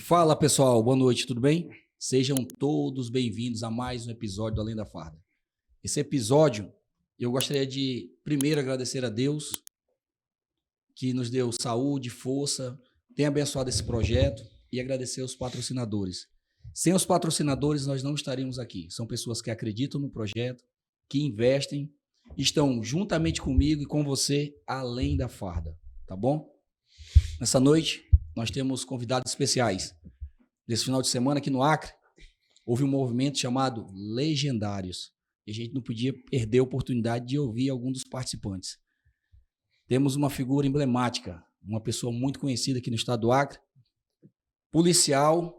Fala pessoal, boa noite, tudo bem? Sejam todos bem-vindos a mais um episódio do Além da Farda. Esse episódio, eu gostaria de primeiro agradecer a Deus que nos deu saúde, força, tem abençoado esse projeto e agradecer aos patrocinadores. Sem os patrocinadores nós não estaríamos aqui. São pessoas que acreditam no projeto, que investem, estão juntamente comigo e com você além da farda, tá bom? Nessa noite nós temos convidados especiais. Nesse final de semana aqui no Acre, houve um movimento chamado Legendários. E a gente não podia perder a oportunidade de ouvir algum dos participantes. Temos uma figura emblemática, uma pessoa muito conhecida aqui no estado do Acre, policial,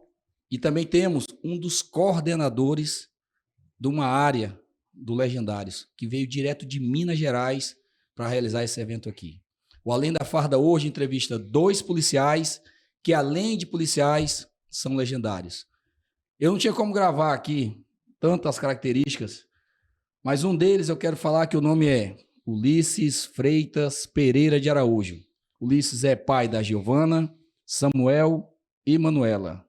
e também temos um dos coordenadores de uma área do Legendários, que veio direto de Minas Gerais para realizar esse evento aqui. O Além da Farda hoje entrevista 2 policiais que, além de policiais, são legendários. Eu não tinha como gravar aqui tantas características, mas um deles eu quero falar que o nome é Ulisses Freitas Pereira de Araújo. Ulisses é pai da Giovana, Samuel e Manuela.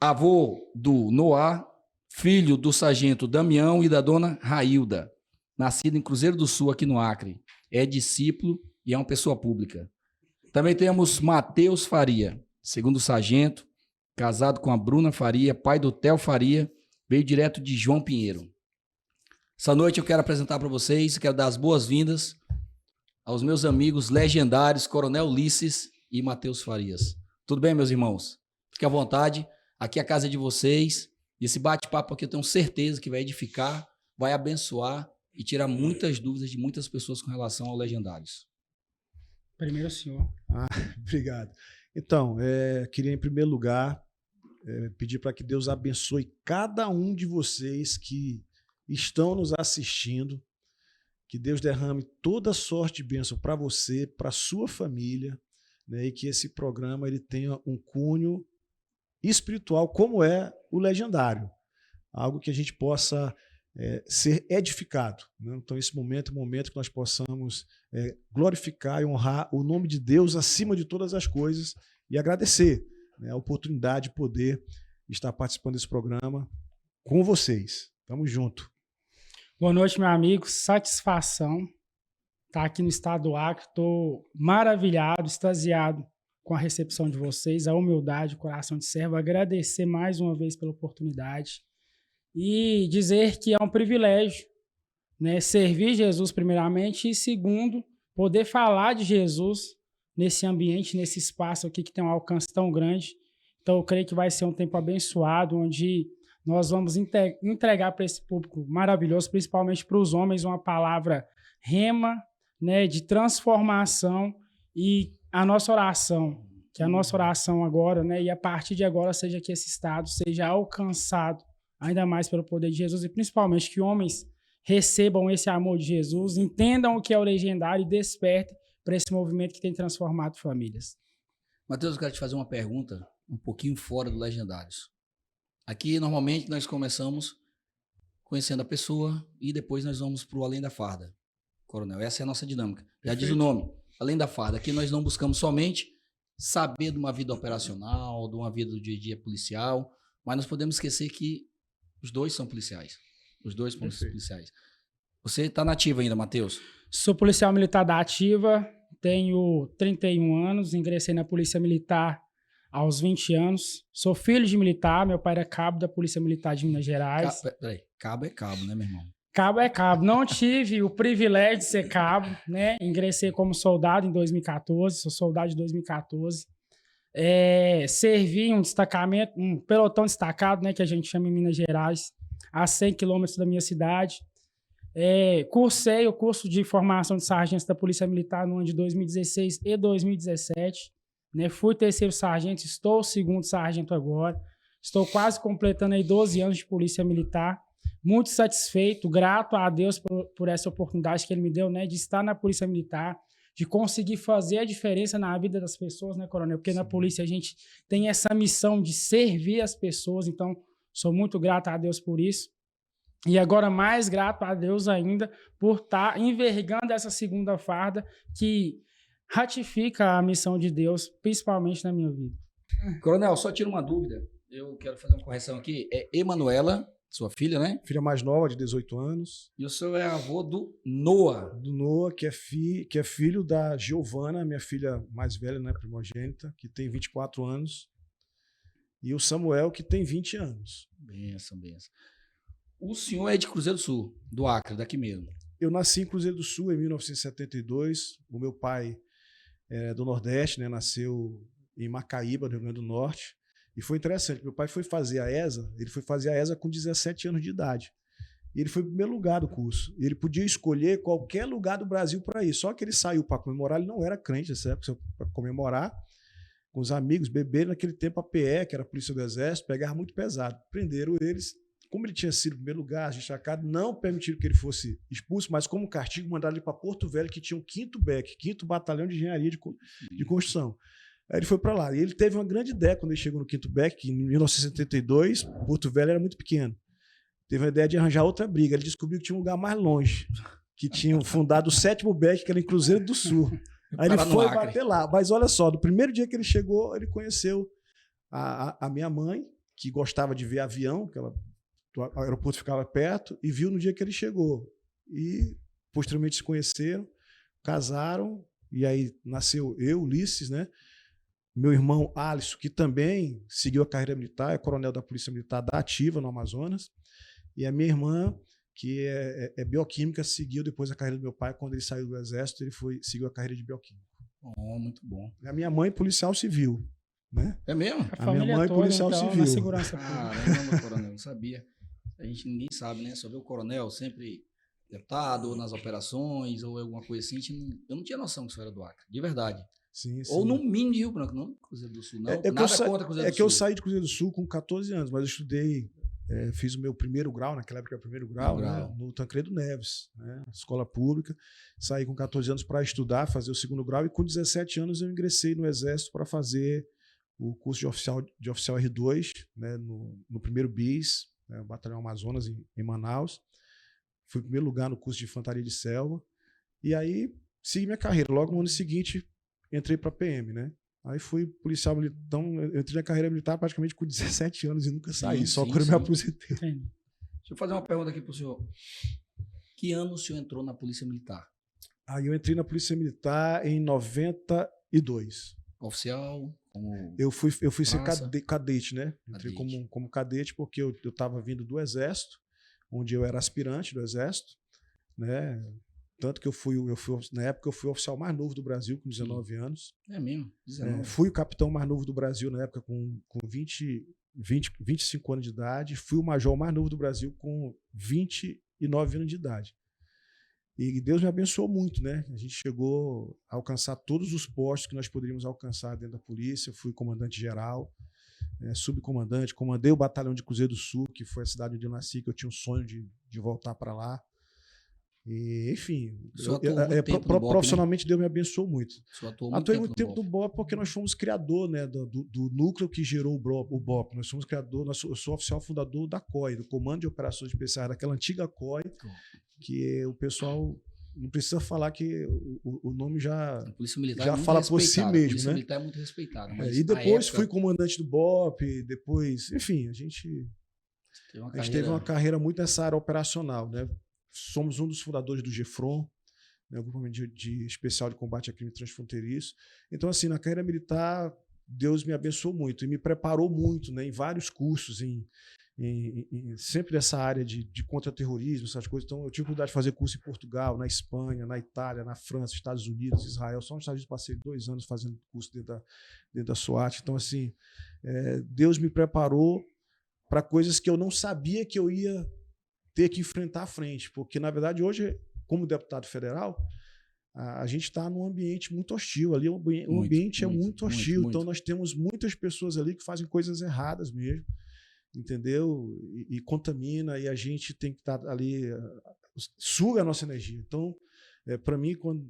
Avô do Noah, filho do sargento Damião e da dona Railda, nascido em Cruzeiro do Sul, aqui no Acre. É discípulo e é uma pessoa pública. Também temos Matheus Faria, segundo sargento, casado com a Bruna Faria, pai do Theo Faria, veio direto de João Pinheiro. Essa noite eu quero apresentar para vocês, quero dar as boas-vindas aos meus amigos legendários, Coronel Ulisses e Matheus Farias. Tudo bem, meus irmãos? Fique à vontade, aqui é a casa de vocês, e esse bate-papo aqui eu tenho certeza que vai edificar, vai abençoar e tirar muitas dúvidas de muitas pessoas com relação ao Legendários. Primeiro o senhor. Obrigado. Então, queria em primeiro lugar pedir para que Deus abençoe cada um de vocês que estão nos assistindo, que Deus derrame toda sorte de bênção para você, para sua família, né, e que esse programa ele tenha um cunho espiritual como é o Legendário, algo que a gente possa ser edificado, né? Então esse momento é um momento que nós possamos glorificar e honrar o nome de Deus acima de todas as coisas e agradecer, né, a oportunidade de poder estar participando desse programa com vocês. Tamo junto. Boa noite, meu amigo. Satisfação estar aqui no estado do Acre. Estou maravilhado, extasiado com a recepção de vocês, a humildade, o coração de servo. Agradecer mais uma vez pela oportunidade e dizer que é um privilégio, né, servir Jesus primeiramente e segundo, poder falar de Jesus nesse ambiente, nesse espaço aqui que tem um alcance tão grande. Então eu creio que vai ser um tempo abençoado, onde nós vamos entregar para esse público maravilhoso, principalmente para os homens, uma palavra rema, né, de transformação, e a nossa oração, que a nossa oração agora, né, e a partir de agora seja que esse estado seja alcançado ainda mais pelo poder de Jesus, e principalmente que homens recebam esse amor de Jesus, entendam o que é o Legendário e despertem para esse movimento que tem transformado famílias. Matheus, eu quero te fazer uma pergunta um pouquinho fora do Legendários. Aqui, normalmente, nós começamos conhecendo a pessoa e depois nós vamos para o Além da Farda. Coronel, essa é a nossa dinâmica. Já diz o nome, Além da Farda. Aqui nós não buscamos somente saber de uma vida operacional, de uma vida do dia a dia policial, mas nós podemos esquecer que os dois são policiais. Os dois são policiais. Você está na ativa ainda, Matheus? Sou policial militar da ativa, tenho 31 anos, ingressei na Polícia Militar aos 20 anos. Sou filho de militar, meu pai era cabo da Polícia Militar de Minas Gerais. Peraí, cabo é cabo, né, meu irmão? Cabo é cabo. Não tive o privilégio de ser cabo, né? Ingressei como soldado em 2014, sou soldado de 2014. Servi em um destacamento, um pelotão destacado, né, que a gente chama em Minas Gerais, a 100 quilômetros da minha cidade. Cursei o curso de formação de sargento da Polícia Militar no ano de 2016 e 2017. Né? Fui terceiro sargento, estou segundo sargento agora. Estou quase completando aí 12 anos de Polícia Militar. Muito satisfeito, grato a Deus por essa oportunidade que Ele me deu, né, de estar na Polícia Militar, de conseguir fazer a diferença na vida das pessoas, né, Coronel? Porque na polícia a gente tem essa missão de servir as pessoas, então sou muito grato a Deus por isso. E agora mais grato a Deus ainda por estar envergando essa segunda farda que ratifica a missão de Deus, principalmente na minha vida. Coronel, só tira uma dúvida. Eu quero fazer uma correção aqui. É Emanuela, sua filha, né? Filha mais nova, de 18 anos. E o senhor é avô do Noah. Do Noah, que é filho da Giovana, minha filha mais velha, né, primogênita, que tem 24 anos. E o Samuel, que tem 20 anos. Benção, benção. O senhor é de Cruzeiro do Sul, do Acre, daqui mesmo. Eu nasci em Cruzeiro do Sul em 1972. O meu pai é do Nordeste, né? Nasceu em Macaíba, no Rio Grande do Norte. E foi interessante. Meu pai foi fazer a ESA. Ele foi fazer a ESA com 17 anos de idade. E ele foi em primeiro lugar do curso. Ele podia escolher qualquer lugar do Brasil para ir. Só que ele saiu para comemorar. Ele não era crente nessa época, para comemorar com os amigos, beber. Naquele tempo a PE, que era a Polícia do Exército, pegava muito pesado. Prenderam eles. Como ele tinha sido em primeiro lugar, destacado, não permitiram que ele fosse expulso, mas como castigo mandaram ele para Porto Velho, que tinha um 5º BEC, 5º Batalhão de Engenharia de Construção. Aí ele foi para lá. E ele teve uma grande ideia quando ele chegou no 5º BEC, que em 1972, Porto Velho era muito pequeno. Teve a ideia de arranjar outra briga. Ele descobriu que tinha um lugar mais longe, que tinham fundado o 7º BEC, que era em Cruzeiro do Sul. Aí ele foi bater lá. Mas olha só, no primeiro dia que ele chegou, ele conheceu a minha mãe, que gostava de ver avião, que ela... O aeroporto ficava perto, e viu no dia que ele chegou. E posteriormente se conheceram, casaram, e aí nasceu eu, Ulisses, né? Meu irmão Alisson, que também seguiu a carreira militar, é coronel da Polícia Militar da Ativa, no Amazonas, e a minha irmã, que é bioquímica, seguiu depois a carreira do meu pai. Quando ele saiu do Exército, ele seguiu a carreira de bioquímico. Oh, muito bom. A minha mãe, policial civil. Né? É mesmo? A minha mãe, toda, policial então, civil. Na segurança Caramba, coronel, não sabia. A gente ninguém sabe, né? Só vê o coronel sempre deputado, ou nas operações, ou alguma coisa assim. Eu não tinha noção que isso era do Acre, de verdade. Sim, sim. Ou no mínimo de Rio Branco, não Cruzeiro do Sul, não. Nada contra Cruzeiro do Sul. É que eu saí de Cruzeiro do Sul com 14 anos, mas eu estudei, fiz o meu primeiro grau, naquela época era o primeiro grau, né, no Tancredo Neves, né, escola pública. Saí com 14 anos para estudar, fazer o segundo grau, e com 17 anos eu ingressei no Exército para fazer o curso de oficial R2, né, no primeiro BIS, né, o Batalhão Amazonas, em Manaus. Fui em primeiro lugar no curso de infantaria de selva. E aí segui minha carreira. Logo no ano seguinte, entrei para a PM, né? Aí fui policial militar. Então, eu entrei na carreira militar praticamente com 17 anos e nunca saí, só quando eu me aposentei. Deixa eu fazer uma pergunta aqui para o senhor. Que ano o senhor entrou na Polícia Militar? Aí eu entrei na Polícia Militar em 92. Oficial? Eu fui ser cadete, né? Entrei Cadete. como cadete porque eu estava vindo do Exército, onde eu era aspirante do Exército, né? Tanto que na época eu fui o oficial mais novo do Brasil, com 19 anos. É mesmo? 19. Fui o capitão mais novo do Brasil na época com 25 anos de idade. Fui o major mais novo do Brasil com 29 anos de idade. E Deus me abençoou muito, né? A gente chegou a alcançar todos os postos que nós poderíamos alcançar dentro da polícia. Fui comandante-geral, subcomandante, comandei o batalhão de Cruzeiro do Sul, que foi a cidade onde eu nasci, que eu tinha um sonho de voltar para lá. E, enfim, profissionalmente, né? Deus me abençoou muito. Atuei muito tempo no BOP porque nós fomos criador, né, do núcleo que gerou o BOP. Nós somos criador, eu sou oficial fundador da COI, do Comando de Operações Especiais, daquela antiga COI, que o pessoal não precisa falar que o nome já fala por si mesmo. A Polícia Militar é muito respeitada. E depois fui comandante do BOP, depois, enfim, a gente teve uma carreira muito nessa área operacional, né? Somos um dos fundadores do GEFRON, né, o Grupo de Especial de Combate a Crime Transfronteiriço. Então, assim, na carreira militar, Deus me abençoou muito e me preparou muito, né, em vários cursos, sempre nessa área de contra-terrorismo, essas coisas. Então, eu tive oportunidade de fazer curso em Portugal, na Espanha, na Itália, na França, Estados Unidos, Israel. Só nos Estados Unidos passei 2 anos fazendo curso dentro da SWAT. Então, assim, Deus me preparou para coisas que eu não sabia que eu ia ter que enfrentar à frente, porque, na verdade, hoje, como deputado federal, a gente está num ambiente muito hostil. Ali o ambiente é muito hostil, então nós temos muitas pessoas ali que fazem coisas erradas mesmo, entendeu? E contamina, e a gente tem que estar ali, suga a nossa energia. Então, para mim, quando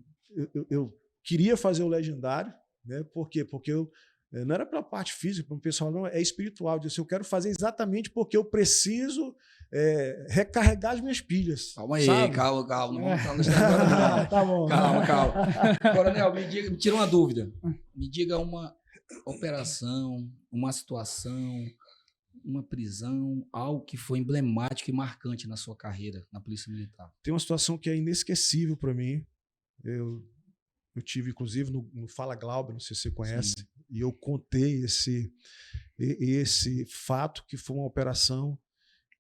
eu queria fazer o legendário, né? Por quê? Porque eu não era pela parte física, para o pessoal, não, é espiritual. Eu disse, eu quero fazer exatamente porque eu preciso recarregar as minhas pilhas. Calma aí, sabe? calma. Não vamos estar no Instagram, não. Tá bom. Calma. Coronel, me tira uma dúvida. Me diga operação, uma situação, uma prisão, algo que foi emblemático e marcante na sua carreira na Polícia Militar? Tem uma situação que é inesquecível para mim. Eu tive, inclusive, no Fala Glauber, não sei se você conhece, sim, e eu contei esse fato, que foi uma operação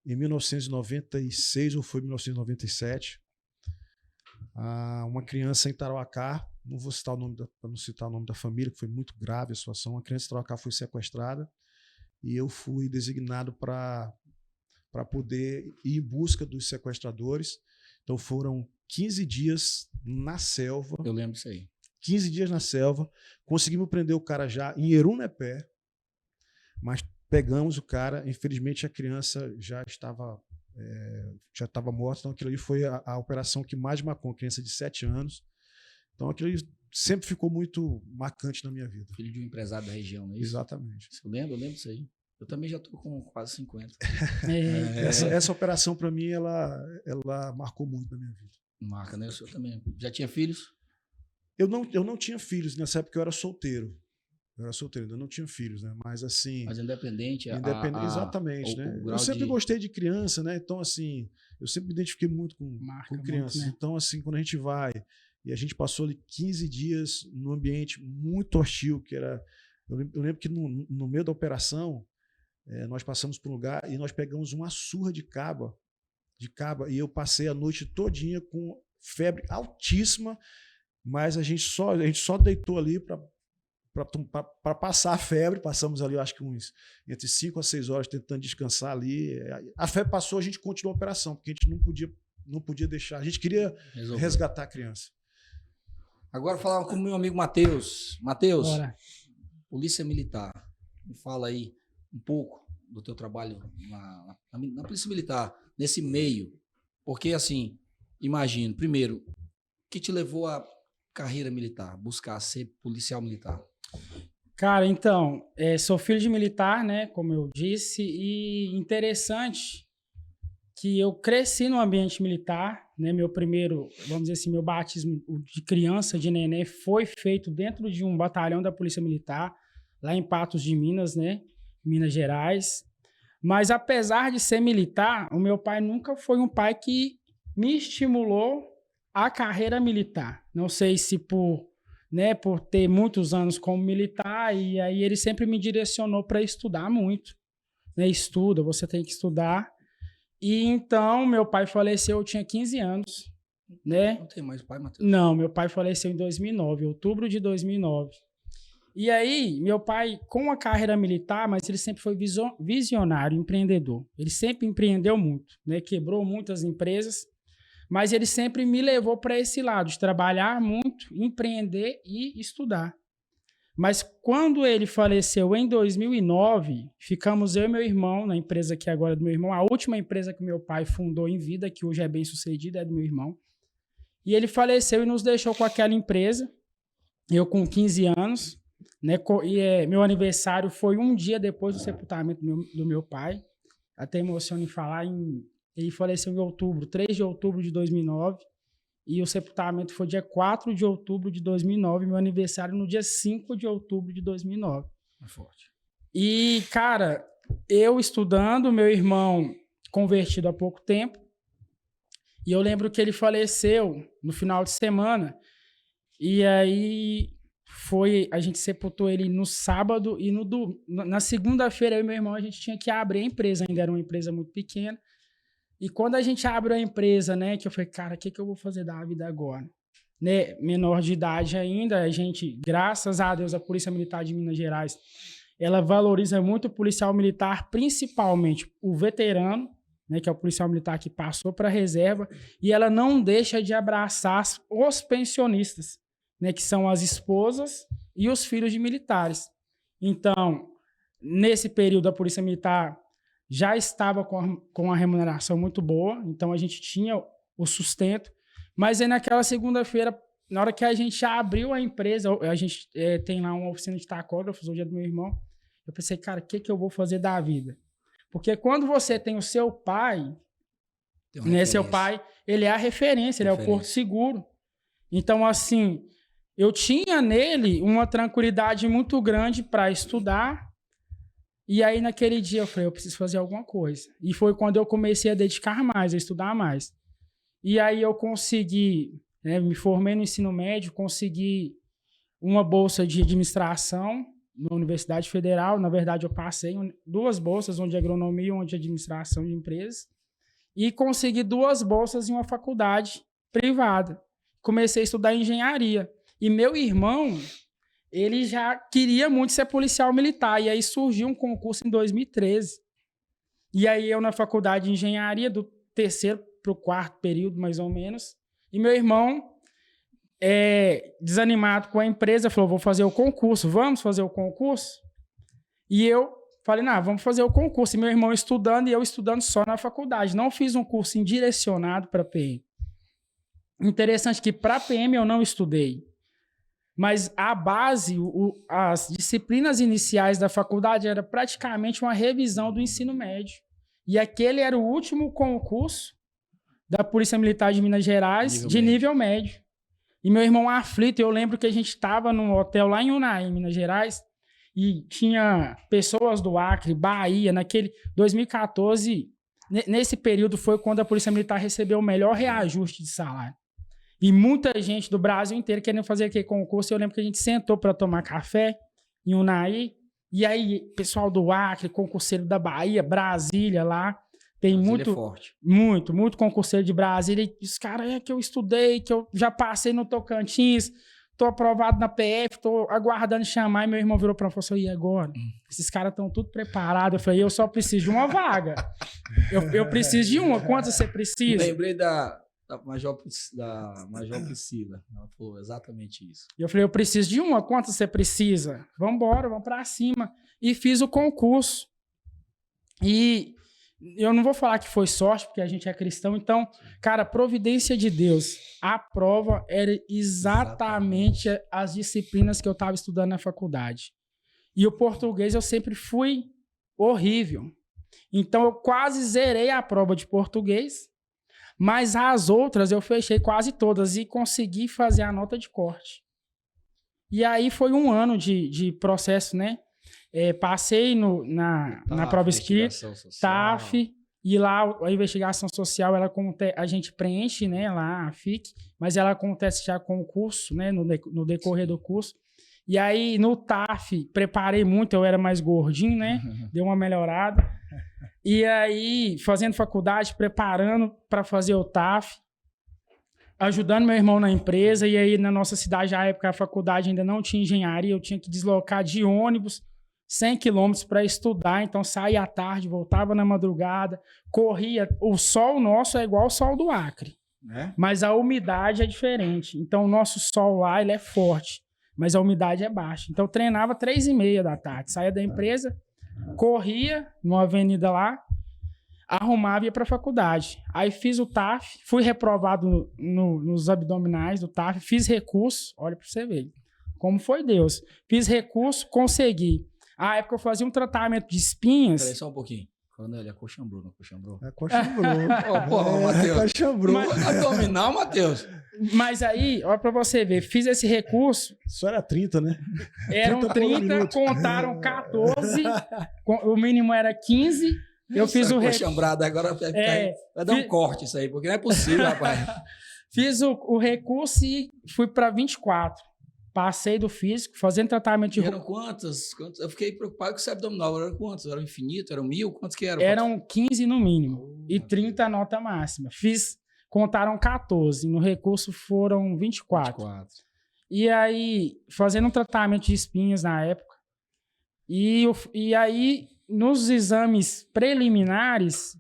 em 1996 ou foi 1997. Uma criança em Tarauacá, não vou citar o nome, para não citar o nome da família, que foi muito grave a situação. Uma criança em Tarauacá foi sequestrada e eu fui designado para poder ir em busca dos sequestradores. Então foram 15 dias na selva. Eu lembro disso aí. 15 dias na selva. Conseguimos prender o cara já em Erunepé, mas pegamos o cara. Infelizmente a criança já estava morta. Então aquilo ali foi a operação que mais marcou. Uma criança de 7 anos. Então aquilo ali sempre ficou muito marcante na minha vida. Filho de um empresário da região, não é isso? Exatamente. Eu lembro disso aí. Eu também já estou com quase 50. Essa operação, para mim, ela marcou muito na minha vida. Marca, né? O senhor também. Já tinha filhos? Eu não tinha filhos. Nessa época eu era solteiro. Ainda não tinha filhos, né? Mas assim... Mas independente... Exatamente, né? Eu sempre gostei de criança, né? Então, assim, eu sempre me identifiquei muito com crianças. Muito, né? Então, assim, quando a gente vai... E a gente passou ali 15 dias num ambiente muito hostil, que era... Eu lembro que no meio da operação, nós passamos por um lugar e nós pegamos uma surra de caba, e eu passei a noite todinha com febre altíssima, mas a gente só deitou ali para passar a febre. Passamos ali, eu acho que entre 5 a 6 horas tentando descansar ali. A febre passou, a gente continuou a operação, porque a gente não podia deixar. A gente queria resgatar a criança. Agora falar com o meu amigo Matheus. Matheus, Polícia Militar. Me fala aí um pouco do teu trabalho na Polícia Militar, nesse meio. Porque, assim, imagino, primeiro, o que te levou à carreira militar, buscar ser policial militar? Cara, então, sou filho de militar, né, como eu disse, e interessante que eu cresci no ambiente militar, né, meu primeiro, vamos dizer assim, meu batismo de criança, de neném, foi feito dentro de um batalhão da Polícia Militar, lá em Patos de Minas, né, Minas Gerais. Mas apesar de ser militar, o meu pai nunca foi um pai que me estimulou a carreira militar. Não sei se por ter muitos anos como militar, e aí ele sempre me direcionou para estudar muito. Né? Estuda, você tem que estudar. E então, meu pai faleceu, eu tinha 15 anos. Né? Não tem mais pai, Matheus? Não, meu pai faleceu em 2009, outubro de 2009. E aí, meu pai, com a carreira militar, mas ele sempre foi visionário, empreendedor. Ele sempre empreendeu muito, né? Quebrou muitas empresas, mas ele sempre me levou para esse lado, de trabalhar muito, empreender e estudar. Mas quando ele faleceu em 2009, ficamos eu e meu irmão na empresa que agora é do meu irmão, a última empresa que meu pai fundou em vida, que hoje é bem sucedida, é do meu irmão. E ele faleceu e nos deixou com aquela empresa, eu com 15 anos, né? E meu aniversário foi um dia depois do sepultamento do meu pai. Até emociono em falar. Ele faleceu em outubro, 3 de outubro de 2009. E o sepultamento foi dia 4 de outubro de 2009. Meu aniversário no dia 5 de outubro de 2009. É forte. E, cara, eu estudando, meu irmão convertido há pouco tempo. E eu lembro que ele faleceu no final de semana. E aí... a gente sepultou ele no sábado e na segunda-feira eu e meu irmão a gente tinha que abrir a empresa, ainda era uma empresa muito pequena. E quando a gente abriu a empresa, né, que eu falei, cara, o que eu vou fazer da vida agora? Né, menor de idade ainda, a gente, graças a Deus, a Polícia Militar de Minas Gerais, ela valoriza muito o policial militar, principalmente o veterano, né, que é o policial militar que passou para a reserva, e ela não deixa de abraçar os pensionistas, né, que são as esposas e os filhos de militares. Então, nesse período, a Polícia Militar já estava com uma remuneração muito boa, então a gente tinha o sustento, mas aí naquela segunda-feira, na hora que a gente abriu a empresa, a gente tem lá uma oficina de tacógrafos, hoje é do meu irmão, eu pensei, cara, o que eu vou fazer da vida? Porque quando você tem o seu pai, né, seu pai, ele é a referência, ele é o porto seguro. Então, assim... eu tinha nele uma tranquilidade muito grande para estudar. E aí, naquele dia, eu falei, eu preciso fazer alguma coisa. E foi quando eu comecei a dedicar mais, a estudar mais. E aí eu consegui, né, me formei no ensino médio, consegui uma bolsa de administração na Universidade Federal. Na verdade, eu passei 2 bolsas, uma de agronomia e uma de administração de empresas. E consegui 2 bolsas em uma faculdade privada. Comecei a estudar engenharia. E meu irmão, ele já queria muito ser policial militar. E aí surgiu um concurso em 2013. E aí eu na faculdade de engenharia, do 3º para o 4º período, mais ou menos. E meu irmão, desanimado com a empresa, falou, vou fazer o concurso. Vamos fazer o concurso? E eu falei, não, vamos fazer o concurso. E meu irmão estudando e eu estudando só na faculdade. Não fiz um curso direcionado para PM. Interessante que para PM eu não estudei. Mas a base, as disciplinas iniciais da faculdade era praticamente uma revisão do ensino médio. E aquele era o último concurso da Polícia Militar de Minas Gerais de nível médio. E meu irmão aflito, eu lembro que a gente estava num hotel lá em Unai, Minas Gerais, e tinha pessoas do Acre, Bahia, naquele 2014, nesse período foi quando a Polícia Militar recebeu o melhor reajuste de salário. E muita gente do Brasil inteiro querendo fazer aquele concurso. Eu lembro que a gente sentou para tomar café em Unai. E aí, pessoal do Acre, concurseiro da Bahia, Brasília lá. Tem muito, forte. muito concurseiro de Brasília. E os caras, que eu estudei, que eu já passei no Tocantins, tô aprovado na PF, tô aguardando chamar. E meu irmão virou para mim e falou, e agora? Esses caras estão tudo preparados. Eu falei, eu só preciso de uma vaga. eu preciso de uma. Quantas você precisa? Lembrei da Major Priscila. Ela falou exatamente isso. E eu falei, eu preciso de uma. Quantas você precisa? Vamos embora, vamos para cima. E fiz o concurso. E eu não vou falar que foi sorte, porque a gente é cristão. Então, cara, providência de Deus. A prova era exatamente as disciplinas que eu estava estudando na faculdade. E o português eu sempre fui horrível. Então, eu quase zerei a prova de português. Mas as outras eu fechei quase todas e consegui fazer a nota de corte. E aí foi um ano de processo, né? Passei na prova escrita, TAF, e lá a investigação social, a gente preenche, né, lá a FIC, mas ela acontece já com o curso, né, no decorrer do curso. E aí no TAF, preparei muito, eu era mais gordinho, né? Deu uma melhorada. E aí, fazendo faculdade, preparando para fazer o TAF, ajudando meu irmão na empresa. E aí, na nossa cidade, na época, a faculdade ainda não tinha engenharia. Eu tinha que deslocar de ônibus 100 quilômetros para estudar. Então, saía à tarde, voltava na madrugada, corria. O sol nosso é igual ao sol do Acre. Mas a umidade é diferente. Então, o nosso sol lá, ele é forte, mas a umidade é baixa. Então, eu treinava 3h30 da tarde. Saía da empresa, corria numa avenida lá, arrumava e ia para a faculdade. Aí fiz o TAF, fui reprovado nos abdominais do TAF, fiz recurso, olha para você ver como foi Deus. Fiz recurso, consegui. À época eu fazia um tratamento de espinhas. Peraí só um pouquinho. Coronel, é coxambrou, não coxambrou? É coxambrou. Porra, Matheus. Coxambrou. Abdominal, Matheus. Mas aí, olha pra você ver, fiz esse recurso. Isso era 30, né? Eram 30, contaram 14, o mínimo era 15. Eu fiz o recurso. Coxambrado, agora vai dar um corte isso aí, porque não é possível, rapaz. Fiz o recurso e fui pra 24. Passei do físico, fazendo tratamento de... Eram quantos? Eu fiquei preocupado com esse abdominal. Eram quantos? Eram infinito? Eram 1000? Quantos que eram? Eram 15 no mínimo. E 30 a nota máxima. Contaram 14. No recurso foram 24. E aí, fazendo um tratamento de espinhas na época. E aí, nos exames preliminares,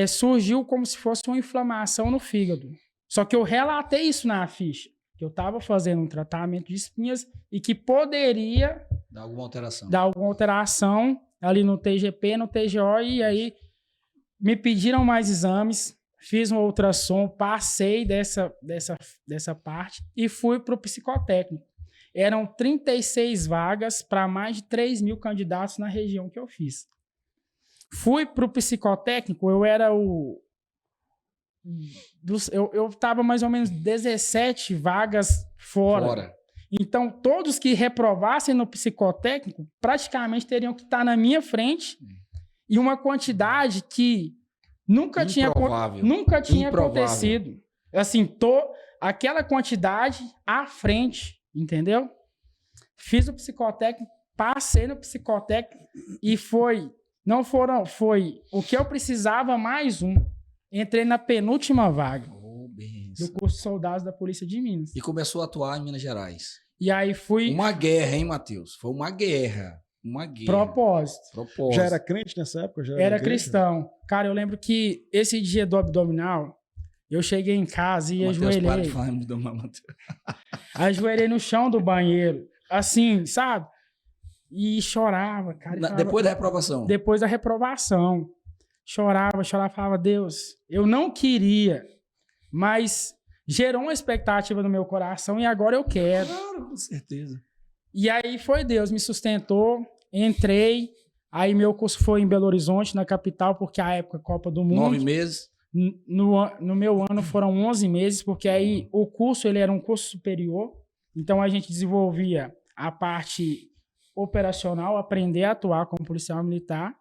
surgiu como se fosse uma inflamação no fígado. Só que eu relatei isso na ficha. Que eu estava fazendo um tratamento de espinhas e que poderia dar alguma alteração ali no TGP, no TGO, e aí me pediram mais exames, fiz um ultrassom, passei dessa parte e fui para o psicotécnico. Eram 36 vagas para mais de 3.000 candidatos na região que eu fiz. Fui para o psicotécnico, eu era eu estava mais ou menos 17 vagas fora. Então, todos que reprovassem no psicotécnico praticamente teriam que estar na minha frente e uma quantidade que nunca tinha acontecido. Assim, aquela quantidade à frente, entendeu? Fiz o psicotécnico, passei no psicotécnico e foi o que eu precisava mais um. Entrei na penúltima vaga do curso de soldados da Polícia de Minas. E começou a atuar em Minas Gerais. E aí fui... Uma guerra, hein, Matheus? Foi uma guerra. Uma guerra. Propósito. Já era crente nessa época? Era cristão. Cara, eu lembro que esse dia do abdominal, eu cheguei em casa e ajoelhei. Ajoelhei no chão do banheiro. Assim, sabe? E chorava, cara. Depois da reprovação? Depois da reprovação. Chorava, falava, Deus, eu não queria, mas gerou uma expectativa no meu coração e agora eu quero. Claro, com certeza. E aí foi Deus, me sustentou, entrei, aí meu curso foi em Belo Horizonte, na capital, porque a época Copa do Mundo. 9 meses? No meu ano foram 11 meses, porque aí o curso ele era um curso superior, então a gente desenvolvia a parte operacional, aprender a atuar como policial militar,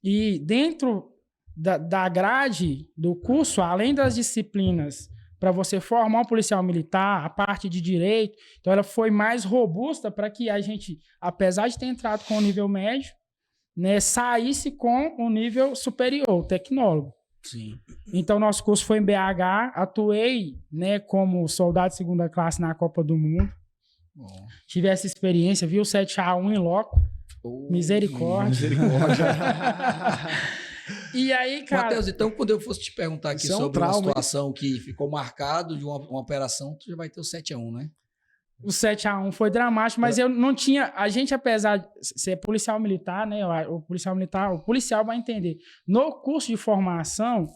e dentro da grade do curso, além das disciplinas para você formar um policial militar, a parte de direito, então ela foi mais robusta para que a gente, apesar de ter entrado com o nível médio, né, saísse com o nível superior, o tecnólogo. Sim. Então, nosso curso foi em BH, atuei, né, como soldado de segunda classe na Copa do Mundo. Bom. Tive essa experiência, vi o 7A1 em loco. Misericórdia. E aí, cara... Matheus, então, quando eu fosse te perguntar aqui sobre uma situação que ficou marcado de uma operação, tu já vai ter o 7A1, né? O 7A1 foi dramático, mas eu não tinha... A gente, apesar de ser policial militar, né? O policial vai entender. No curso de formação,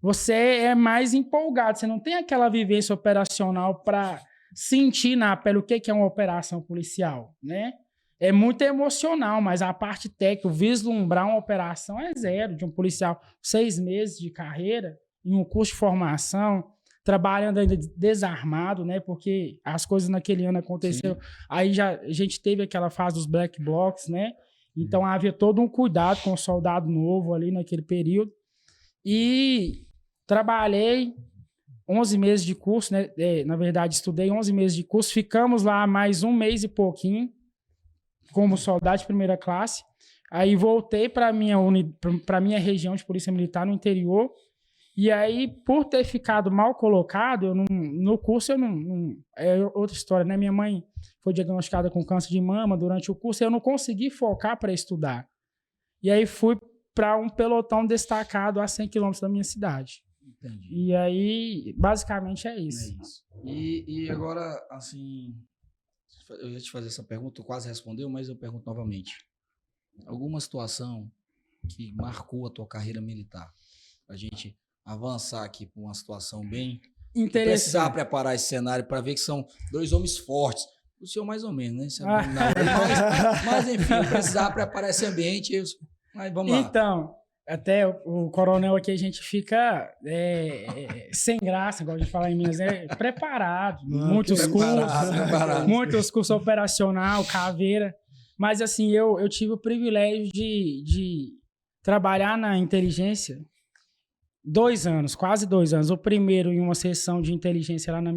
você é mais empolgado. Você não tem aquela vivência operacional para sentir na pele o que é uma operação policial, né? É muito emocional, mas a parte técnica, vislumbrar uma operação é zero. De um policial, 6 meses de carreira, em um curso de formação, trabalhando ainda desarmado, né? Porque as coisas naquele ano aconteceram. Sim. Aí a gente teve aquela fase dos black blocs, né? Então havia todo um cuidado com o soldado novo ali naquele período. E trabalhei 11 meses de curso, né? Na verdade, estudei 11 meses de curso. Ficamos lá mais 1 mês e pouquinho, como soldado de primeira classe. Aí voltei para minha região de polícia militar no interior. E aí, por ter ficado mal colocado, no curso é outra história, né? Minha mãe foi diagnosticada com câncer de mama durante o curso e eu não consegui focar para estudar. E aí fui para um pelotão destacado a 100 quilômetros da minha cidade. Entendi. E aí, basicamente é isso. É isso. E agora, assim... Eu ia te fazer essa pergunta, tu quase respondeu, mas eu pergunto novamente. Alguma situação que marcou a tua carreira militar? A gente avançar aqui para uma situação bem... Interessante. Precisar preparar esse cenário para ver que são 2 homens fortes. O senhor mais ou menos, né? Mas enfim, precisar preparar esse ambiente. Mas vamos lá. Então, até o coronel aqui a gente fica sem graça, igual a gente fala em Minas, preparado. Muitos cursos operacional, caveira. Mas assim, eu tive o privilégio de trabalhar na inteligência 2 anos, quase 2 anos. O primeiro em uma sessão de inteligência lá na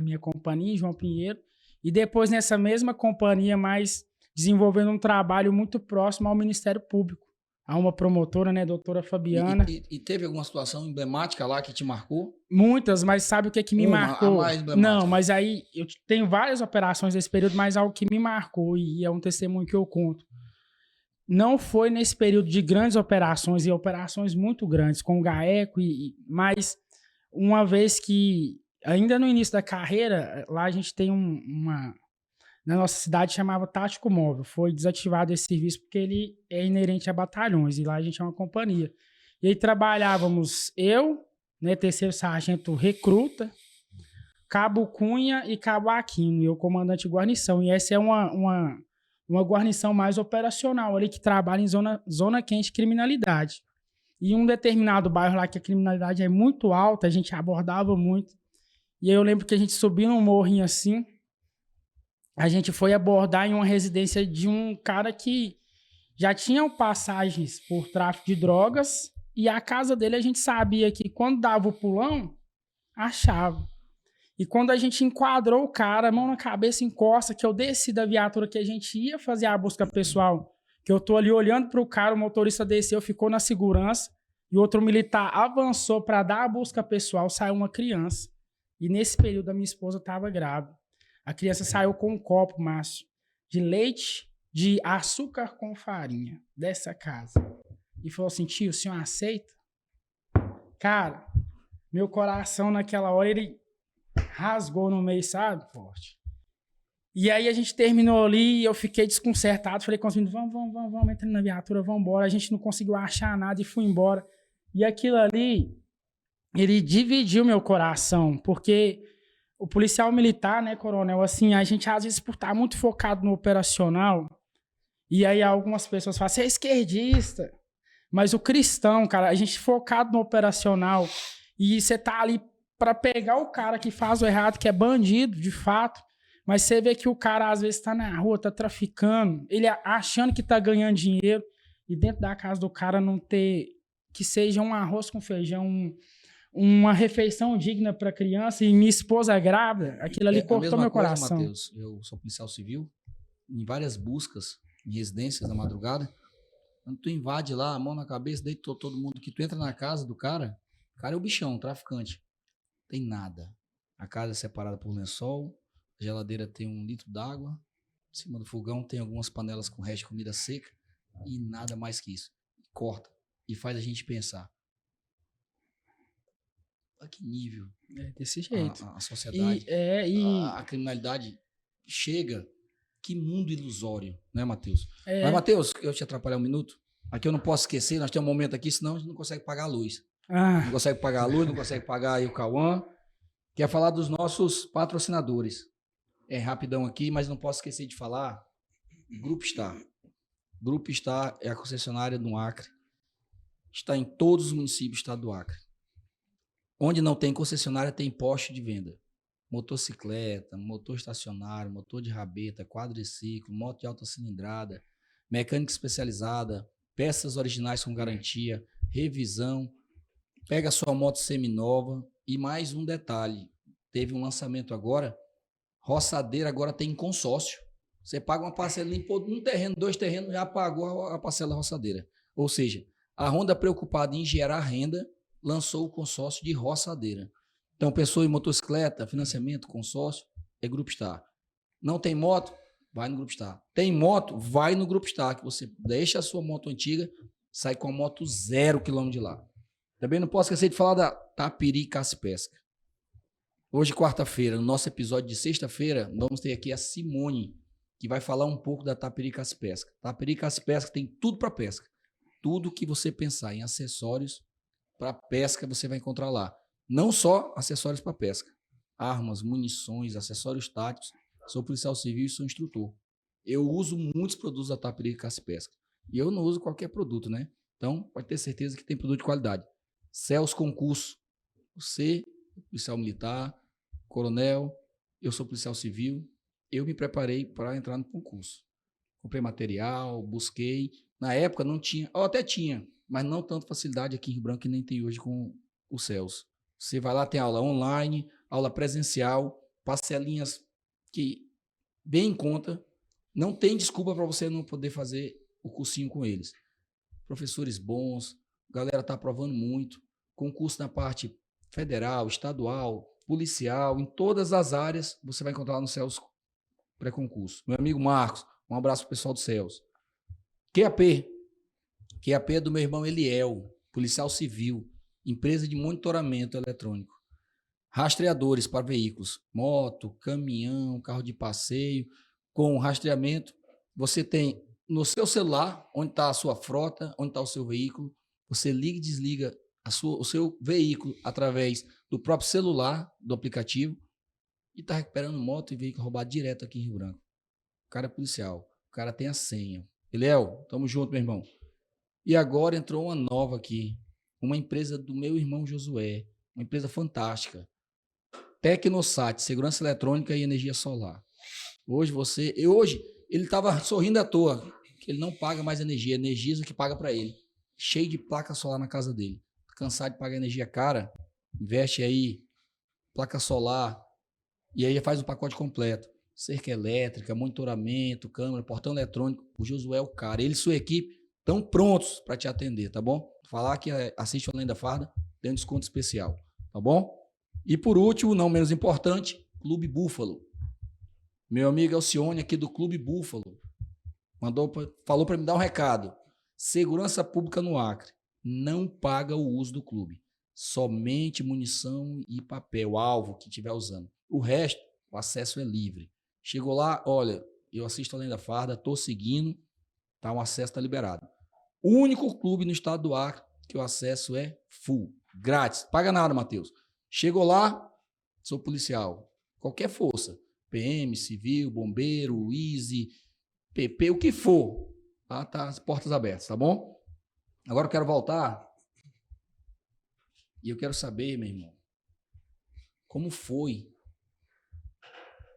minha companhia, em João Pinheiro. E depois nessa mesma companhia, mas desenvolvendo um trabalho muito próximo ao Ministério Público. Há uma promotora, né, doutora Fabiana. E teve alguma situação emblemática lá que te marcou? Muitas, mas sabe o que me marcou? A mais emblemática. Não, mas aí eu tenho várias operações desse período, mas algo que me marcou e é um testemunho que eu conto. Não foi nesse período de grandes operações e operações muito grandes, com o GAECO, mas uma vez que, ainda no início da carreira, lá a gente tem na nossa cidade chamava Tático Móvel. Foi desativado esse serviço porque ele é inerente a batalhões e lá a gente é uma companhia. E aí trabalhávamos eu, né, 3º sargento recruta, Cabo Cunha e Cabo Aquino, eu comandante de guarnição. E essa é uma guarnição mais operacional ali que trabalha em zona quente de criminalidade. E um determinado bairro lá que a criminalidade é muito alta, a gente abordava muito. E aí eu lembro que a gente subia num morrinho assim, a gente foi abordar em uma residência de um cara que já tinha passagens por tráfico de drogas e a casa dele a gente sabia que quando dava o pulão, achava. E quando a gente enquadrou o cara, mão na cabeça, encosta, que eu desci da viatura que a gente ia fazer a busca pessoal, que eu tô ali olhando para o cara, o motorista desceu, ficou na segurança, e outro militar avançou para dar a busca pessoal, saiu uma criança. E nesse período a minha esposa estava grávida. A criança saiu com um copo, Márcio, de leite de açúcar com farinha dessa casa. E falou assim, tio, o senhor aceita? Cara, meu coração naquela hora, ele rasgou no meio, sabe? Forte. E aí a gente terminou ali e eu fiquei desconcertado. Falei com os meninos, vamos, entrando na viatura, vamos embora. A gente não conseguiu achar nada e fui embora. E aquilo ali, ele dividiu meu coração, porque o policial militar, né, coronel, assim, a gente às vezes por estar muito focado no operacional, e aí algumas pessoas falam, você é esquerdista, mas o cristão, cara, a gente focado no operacional, e você tá ali para pegar o cara que faz o errado, que é bandido, de fato, mas você vê que o cara às vezes tá na rua, tá traficando, ele achando que tá ganhando dinheiro, e dentro da casa do cara não ter, que seja um arroz com feijão, uma refeição digna para criança, e minha esposa grávida, aquilo ali cortou meu coração. Matheus, eu sou policial civil, em várias buscas, em residências na madrugada, quando tu invade lá, a mão na cabeça, deitou todo mundo, que tu entra na casa do cara, o cara é o bichão, o traficante. Tem nada. A casa é separada por lençol, a geladeira tem 1 litro d'água, em cima do fogão tem algumas panelas com resto de comida seca e nada mais que isso. Corta e faz a gente pensar. A que nível é desse jeito a sociedade, a criminalidade chega, que mundo ilusório, né, Matheus? Mas, Matheus, eu te atrapalhar um minuto. Aqui eu não posso esquecer, nós temos um momento aqui, senão a gente não consegue pagar a luz. Não consegue pagar a luz, não consegue pagar aí o Cauã. Quer falar dos nossos patrocinadores. É rapidão aqui, mas não posso esquecer de falar. Grupo Star. Grupo Star é a concessionária do Acre. Está em todos os municípios do estado do Acre. Onde não tem concessionária, tem posto de venda. Motocicleta, motor estacionário, motor de rabeta, quadriciclo, moto de alta cilindrada, mecânica especializada, peças originais com garantia, revisão. Pega a sua moto seminova. E mais um detalhe, teve um lançamento agora, roçadeira agora tem consórcio. Você paga uma parcela, limpou um terreno, 2 terrenos, já pagou a parcela da roçadeira. Ou seja, a Honda, preocupada em gerar renda, lançou o consórcio de roçadeira. Então, pensou em motocicleta, financiamento, consórcio, é Grupo Star. Não tem moto? Vai no Grupo Star. Tem moto? Vai no Grupo Star, que você deixa a sua moto antiga, sai com a moto 0 km de lá. Também não posso esquecer de falar da Tapiri Caça-Pesca. Hoje, quarta-feira, no nosso episódio de sexta-feira, vamos ter aqui a Simone, que vai falar um pouco da Tapiri Caça-Pesca. Tapiri Caça-Pesca tem tudo para pesca. Tudo que você pensar em acessórios para pesca, você vai encontrar lá. Não só acessórios para pesca. Armas, munições, acessórios táticos. Sou policial civil e sou instrutor. Eu uso muitos produtos da Tapiri Caça-Pesca. E eu não uso qualquer produto, né? Então, pode ter certeza que tem produto de qualidade. CELS Concurso. Você, policial militar, coronel, eu sou policial civil. Eu me preparei para entrar no concurso. Comprei material, busquei. Na época não tinha, ou até tinha, mas não tanto facilidade aqui em Rio Branco que nem tem hoje com o CELS. Você vai lá, tem aula online, aula presencial, parcelinhas que bem em conta. Não tem desculpa para você não poder fazer o cursinho com eles. Professores bons, a galera está aprovando muito. Concurso na parte federal, estadual, policial, em todas as áreas você vai encontrar lá no CELS pré-concurso. Meu amigo Marcos, um abraço pro pessoal do CELS. QAP é do meu irmão Eliel, policial civil, empresa de monitoramento eletrônico. Rastreadores para veículos, moto, caminhão, carro de passeio, com rastreamento. Você tem no seu celular, onde está a sua frota, onde está o seu veículo, você liga e desliga o seu veículo através do próprio celular, do aplicativo, e está recuperando moto e veículo roubado direto aqui em Rio Branco. O cara é policial, o cara tem a senha. Eliel, tamo junto, meu irmão. E agora entrou uma nova aqui, uma empresa do meu irmão Josué, uma empresa fantástica. Tecnosat, segurança eletrônica e energia solar. Hoje ele estava sorrindo à toa, que ele não paga mais energia, a Energisa que paga para ele. Cheio de placa solar na casa dele. Cansado de pagar energia cara, investe aí, placa solar, e aí faz o pacote completo. Cerca elétrica, monitoramento, câmera, portão eletrônico. O Josué é o cara. Ele e sua equipe estão prontos para te atender, tá bom? Falar que assiste o Além da Farda, tem um desconto especial, tá bom? E por último, não menos importante, Clube Búfalo. Meu amigo Alcione aqui do Clube Búfalo falou para me dar um recado. Segurança Pública no Acre não paga o uso do clube. Somente munição e papel, alvo que estiver usando. O resto, o acesso é livre. Chegou lá, olha, eu assisto Além da Farda, estou seguindo, tá, o acesso está liberado. O único clube no estado do Acre que o acesso é full, grátis. Paga nada, Matheus. Chegou lá, sou policial. Qualquer força. PM, civil, bombeiro, Easy, PP, o que for. Tá as portas abertas, tá bom? Agora eu quero voltar e eu quero saber, meu irmão, como foi?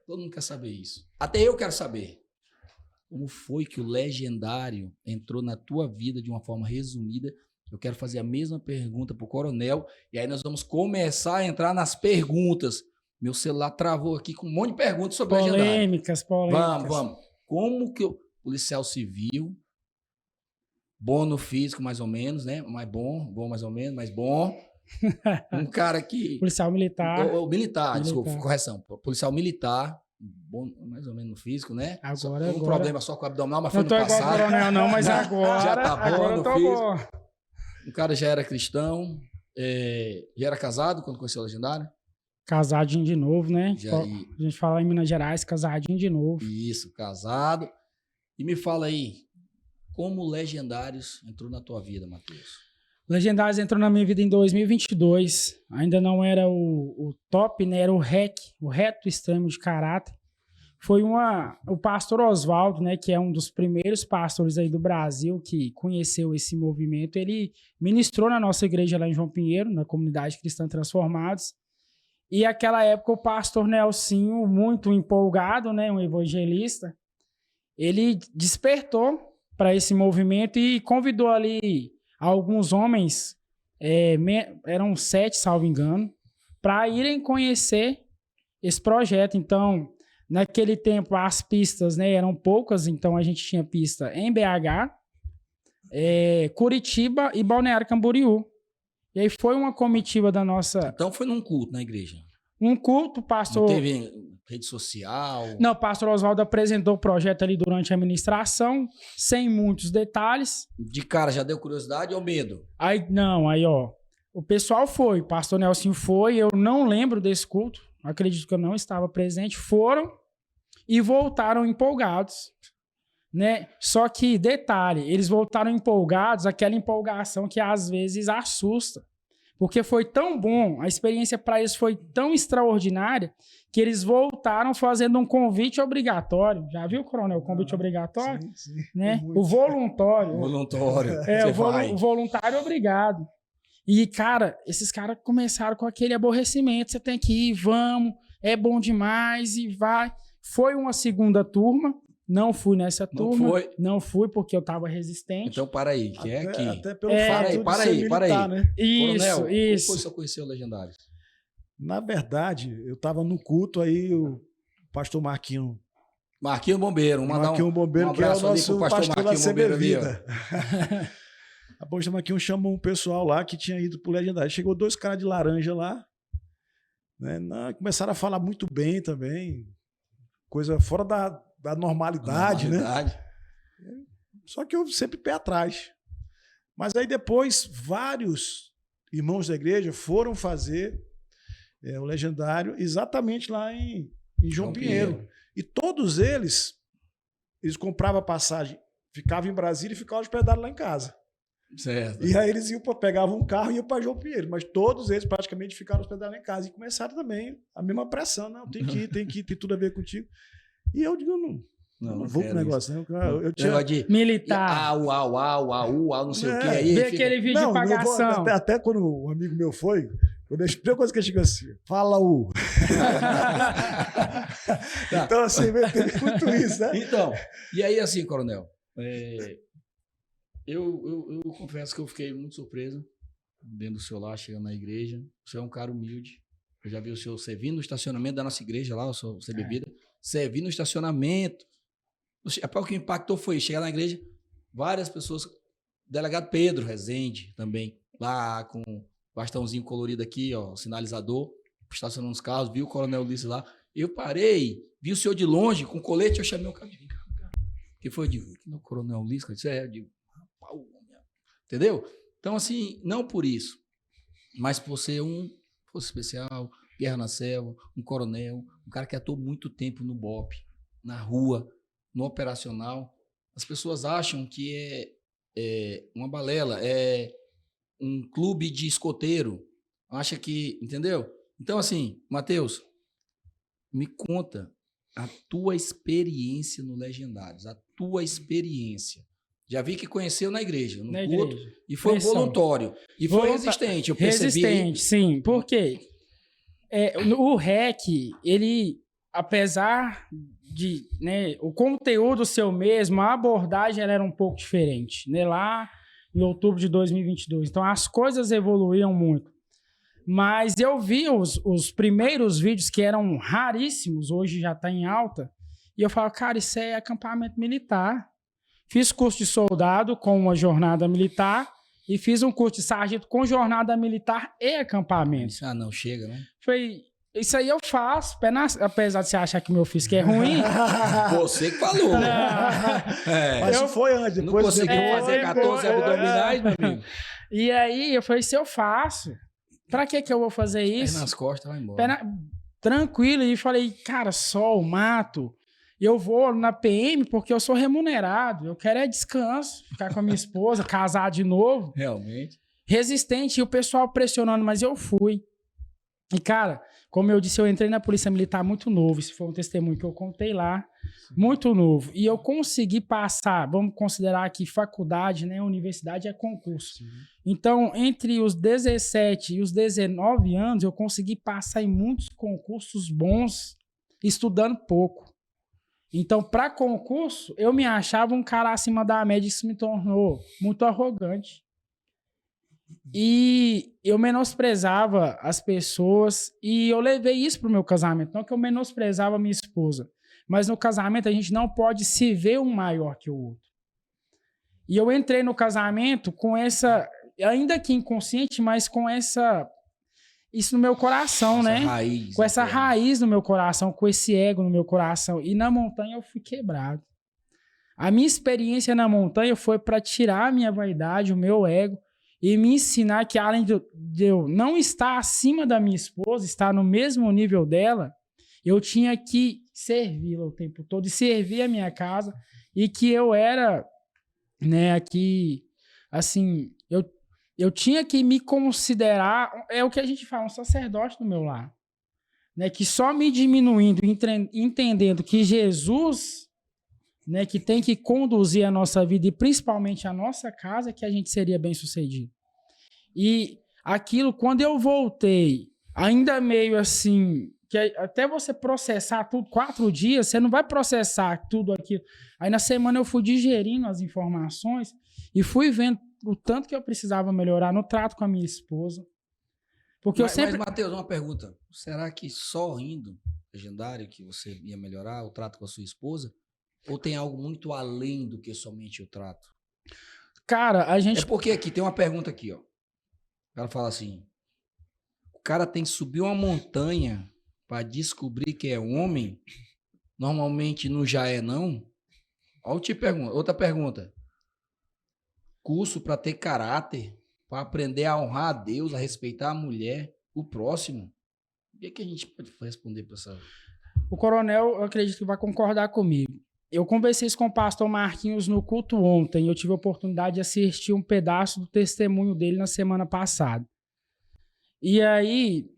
Todo mundo quer saber isso. Até eu quero saber. Como foi que o Legendário entrou na tua vida de uma forma resumida? Eu quero fazer a mesma pergunta pro Coronel e aí nós vamos começar a entrar nas perguntas. Meu celular travou aqui com um monte de perguntas sobre o Legendário. Polêmicas. Vamos. Como que o policial civil, bom no físico mais ou menos, né? Mais bom mais ou menos, mais bom. Um cara que... Policial militar. Militar, desculpa, correção. Policial militar, bom mais ou menos no físico, né? Agora, um problema só com o abdominal, mas foi não no tô passado. igual ao coronel não, mas agora... Já tá bom agora no tô físico. bom. O cara já era cristão, já era casado quando conheceu o Legendário? Casadinho de novo, né? Já, A gente fala em Minas Gerais, casadinho de novo. Isso, casado. E me fala aí, como o Legendários entrou na tua vida, Matheus? Legendários entrou na minha vida em 2022. Ainda não era o top, né? Era o reto extremo de caráter. Foi o pastor Oswaldo, né? Que é um dos primeiros pastores aí do Brasil que conheceu esse movimento. Ele ministrou na nossa igreja lá em João Pinheiro, na comunidade Cristã Transformados. E naquela época o pastor Nelsinho, muito empolgado, né? Um evangelista, ele despertou para esse movimento e convidou ali alguns homens, eram 7, salvo engano, para irem conhecer esse projeto. Então, naquele tempo, as pistas, né, eram poucas, então a gente tinha pista em BH, Curitiba e Balneário Camboriú. E aí foi uma comitiva da nossa... Então foi num culto na igreja? Um culto, pastor... Não teve rede social? Não, o pastor Oswaldo apresentou o projeto ali durante a administração, sem muitos detalhes. De cara, já deu curiosidade ou medo? Aí, ó, o pessoal foi, o pastor Nelson foi, eu não lembro desse culto, acredito que eu não estava presente, foram e voltaram empolgados, né? Só que, detalhe, eles voltaram empolgados, aquela empolgação que às vezes assusta, porque foi tão bom, a experiência para eles foi tão extraordinária, que eles voltaram fazendo um convite obrigatório. Já viu, coronel, o convite obrigatório? Sim, Né? O voluntário. O voluntário obrigado. E, cara, esses caras começaram com aquele aborrecimento. Você tem que ir, vamos, é bom demais e vai. Foi uma segunda turma. Não fui nessa turma. Não fui porque eu tava resistente. Então, para aí, que é aqui. Até pelo fato para de aí, ser para militar, aí. Né? Isso, Coronel, isso. como foi que você conheceu o Legendário? Na verdade, eu estava no culto aí, o pastor Marquinho. Marquinho Bombeiro. Marquinho Bombeiro, que é o nosso pastor da CB Vida. A pastor Marquinho chamou um pessoal lá que tinha ido pro Legendário. Chegou 2 caras de laranja lá. Né? Começaram a falar muito bem também. Coisa fora da normalidade, né? Só que eu sempre pé atrás. Mas aí depois, vários irmãos da igreja foram fazer o Legendário exatamente lá em João Pinheiro. E todos eles compravam passagem, ficavam em Brasília e ficavam hospedados lá em casa. Certo. E aí eles pegavam um carro e iam para João Pinheiro. Mas todos eles praticamente ficaram hospedados lá em casa. E começaram também a mesma pressão. Não, tem que ir, tem tudo a ver contigo. E eu digo, não vou pro negócio, né? Eu tinha... de militar. Não sei o que. Aí vê aquele vídeo de pagação. Até quando um amigo meu foi, Quando a primeira coisa que ele chegou assim, fala o. Então, assim, tem muito isso, né? Então, e aí assim, coronel, eu confesso que eu fiquei muito surpreso vendo o senhor lá, chegando na igreja. O senhor é um cara humilde. Eu já vi o senhor servindo no estacionamento da nossa igreja lá, o senhor ser bebida. Servir no estacionamento. O que impactou foi chegar na igreja, várias pessoas, delegado Pedro Rezende também, lá com bastãozinho colorido aqui, ó, sinalizador, estacionando os carros, viu o coronel Ulisses lá. Eu parei, vi o senhor de longe, com colete, eu chamei o cara. Que foi? Eu digo, que é o coronel Ulisses? Eu disse, eu digo, rapaz, entendeu? Então, assim, não por isso, mas por ser um força especial, guerra na selva, um coronel, um cara que atuou muito tempo no BOPE, na rua, no operacional. As pessoas acham que é uma balela, é um clube de escoteiro. Acha que, entendeu? Então, assim, Matheus, me conta a tua experiência no Legendários, a tua experiência. Já vi que conheceu na igreja, no culto, e foi voluntário. E foi resistente, eu percebi. Resistente, sim. Por quê? O REC, ele, apesar de, né, o conteúdo seu mesmo, a abordagem ela era um pouco diferente, né, lá em outubro de 2022. Então, as coisas evoluíam muito. Mas eu vi os primeiros vídeos que eram raríssimos, hoje já está em alta, e eu falo, cara, isso é acampamento militar. Fiz curso de soldado com uma jornada militar e fiz um curso de sargento com jornada militar e acampamento. Ah, não, chega, né? Isso aí eu faço, apesar de você achar que o meu físico é ruim. Você que falou. Mas isso foi antes. Depois não conseguiu fazer 14 abdominais, meu amigo. E aí eu falei, se eu faço, pra que eu vou fazer isso? Pé nas costas, vai embora. Tranquilo. E falei, cara, sol, mato. Eu vou na PM porque eu sou remunerado. Eu quero descanso, ficar com a minha esposa, casar de novo. Realmente. Resistente, e o pessoal pressionando, mas eu fui. E, cara, como eu disse, eu entrei na Polícia Militar muito novo. Isso foi um testemunho que eu contei lá. Muito novo. E eu consegui passar, vamos considerar que faculdade, né, universidade é concurso. Sim. Então, entre os 17 e os 19 anos, eu consegui passar em muitos concursos bons, estudando pouco. Então, para concurso, eu me achava um cara acima da média, isso me tornou muito arrogante. E eu menosprezava as pessoas e eu levei isso para o meu casamento. Não que eu menosprezava a minha esposa, mas no casamento a gente não pode se ver um maior que o outro. E eu entrei no casamento com essa, ainda que inconsciente, mas com isso no meu coração, né? Raiz, com essa raiz no meu coração, com esse ego no meu coração. E na montanha eu fui quebrado. A minha experiência na montanha foi para tirar a minha vaidade, o meu ego, e me ensinar que além de eu não estar acima da minha esposa, estar no mesmo nível dela, eu tinha que servi-la o tempo todo e servir a minha casa, e que eu era, né, aqui, assim, eu tinha que me considerar, é o que a gente fala, um sacerdote do meu lar, né, que só me diminuindo, entendendo que Jesus, né, que tem que conduzir a nossa vida e principalmente a nossa casa, que a gente seria bem sucedido. E aquilo, quando eu voltei, ainda meio assim, que até você processar tudo, 4 dias, você não vai processar tudo aquilo. Aí na semana eu fui digerindo as informações e fui vendo o tanto que eu precisava melhorar no trato com a minha esposa. Porque mas, Matheus, uma pergunta. Será que só indo, Legendário, que você ia melhorar o trato com a sua esposa? Ou tem algo muito além do que somente o trato? Cara, a gente... É porque aqui tem uma pergunta aqui, ó. O cara fala assim, o cara tem que subir uma montanha para descobrir que é homem? Normalmente não já é, não? Outra pergunta. Curso para ter caráter, para aprender a honrar a Deus, a respeitar a mulher, o próximo. O que a gente pode responder para essa... O coronel, eu acredito que vai concordar comigo. Eu conversei isso com o pastor Marquinhos no culto ontem. Eu tive a oportunidade de assistir um pedaço do testemunho dele na semana passada. E aí,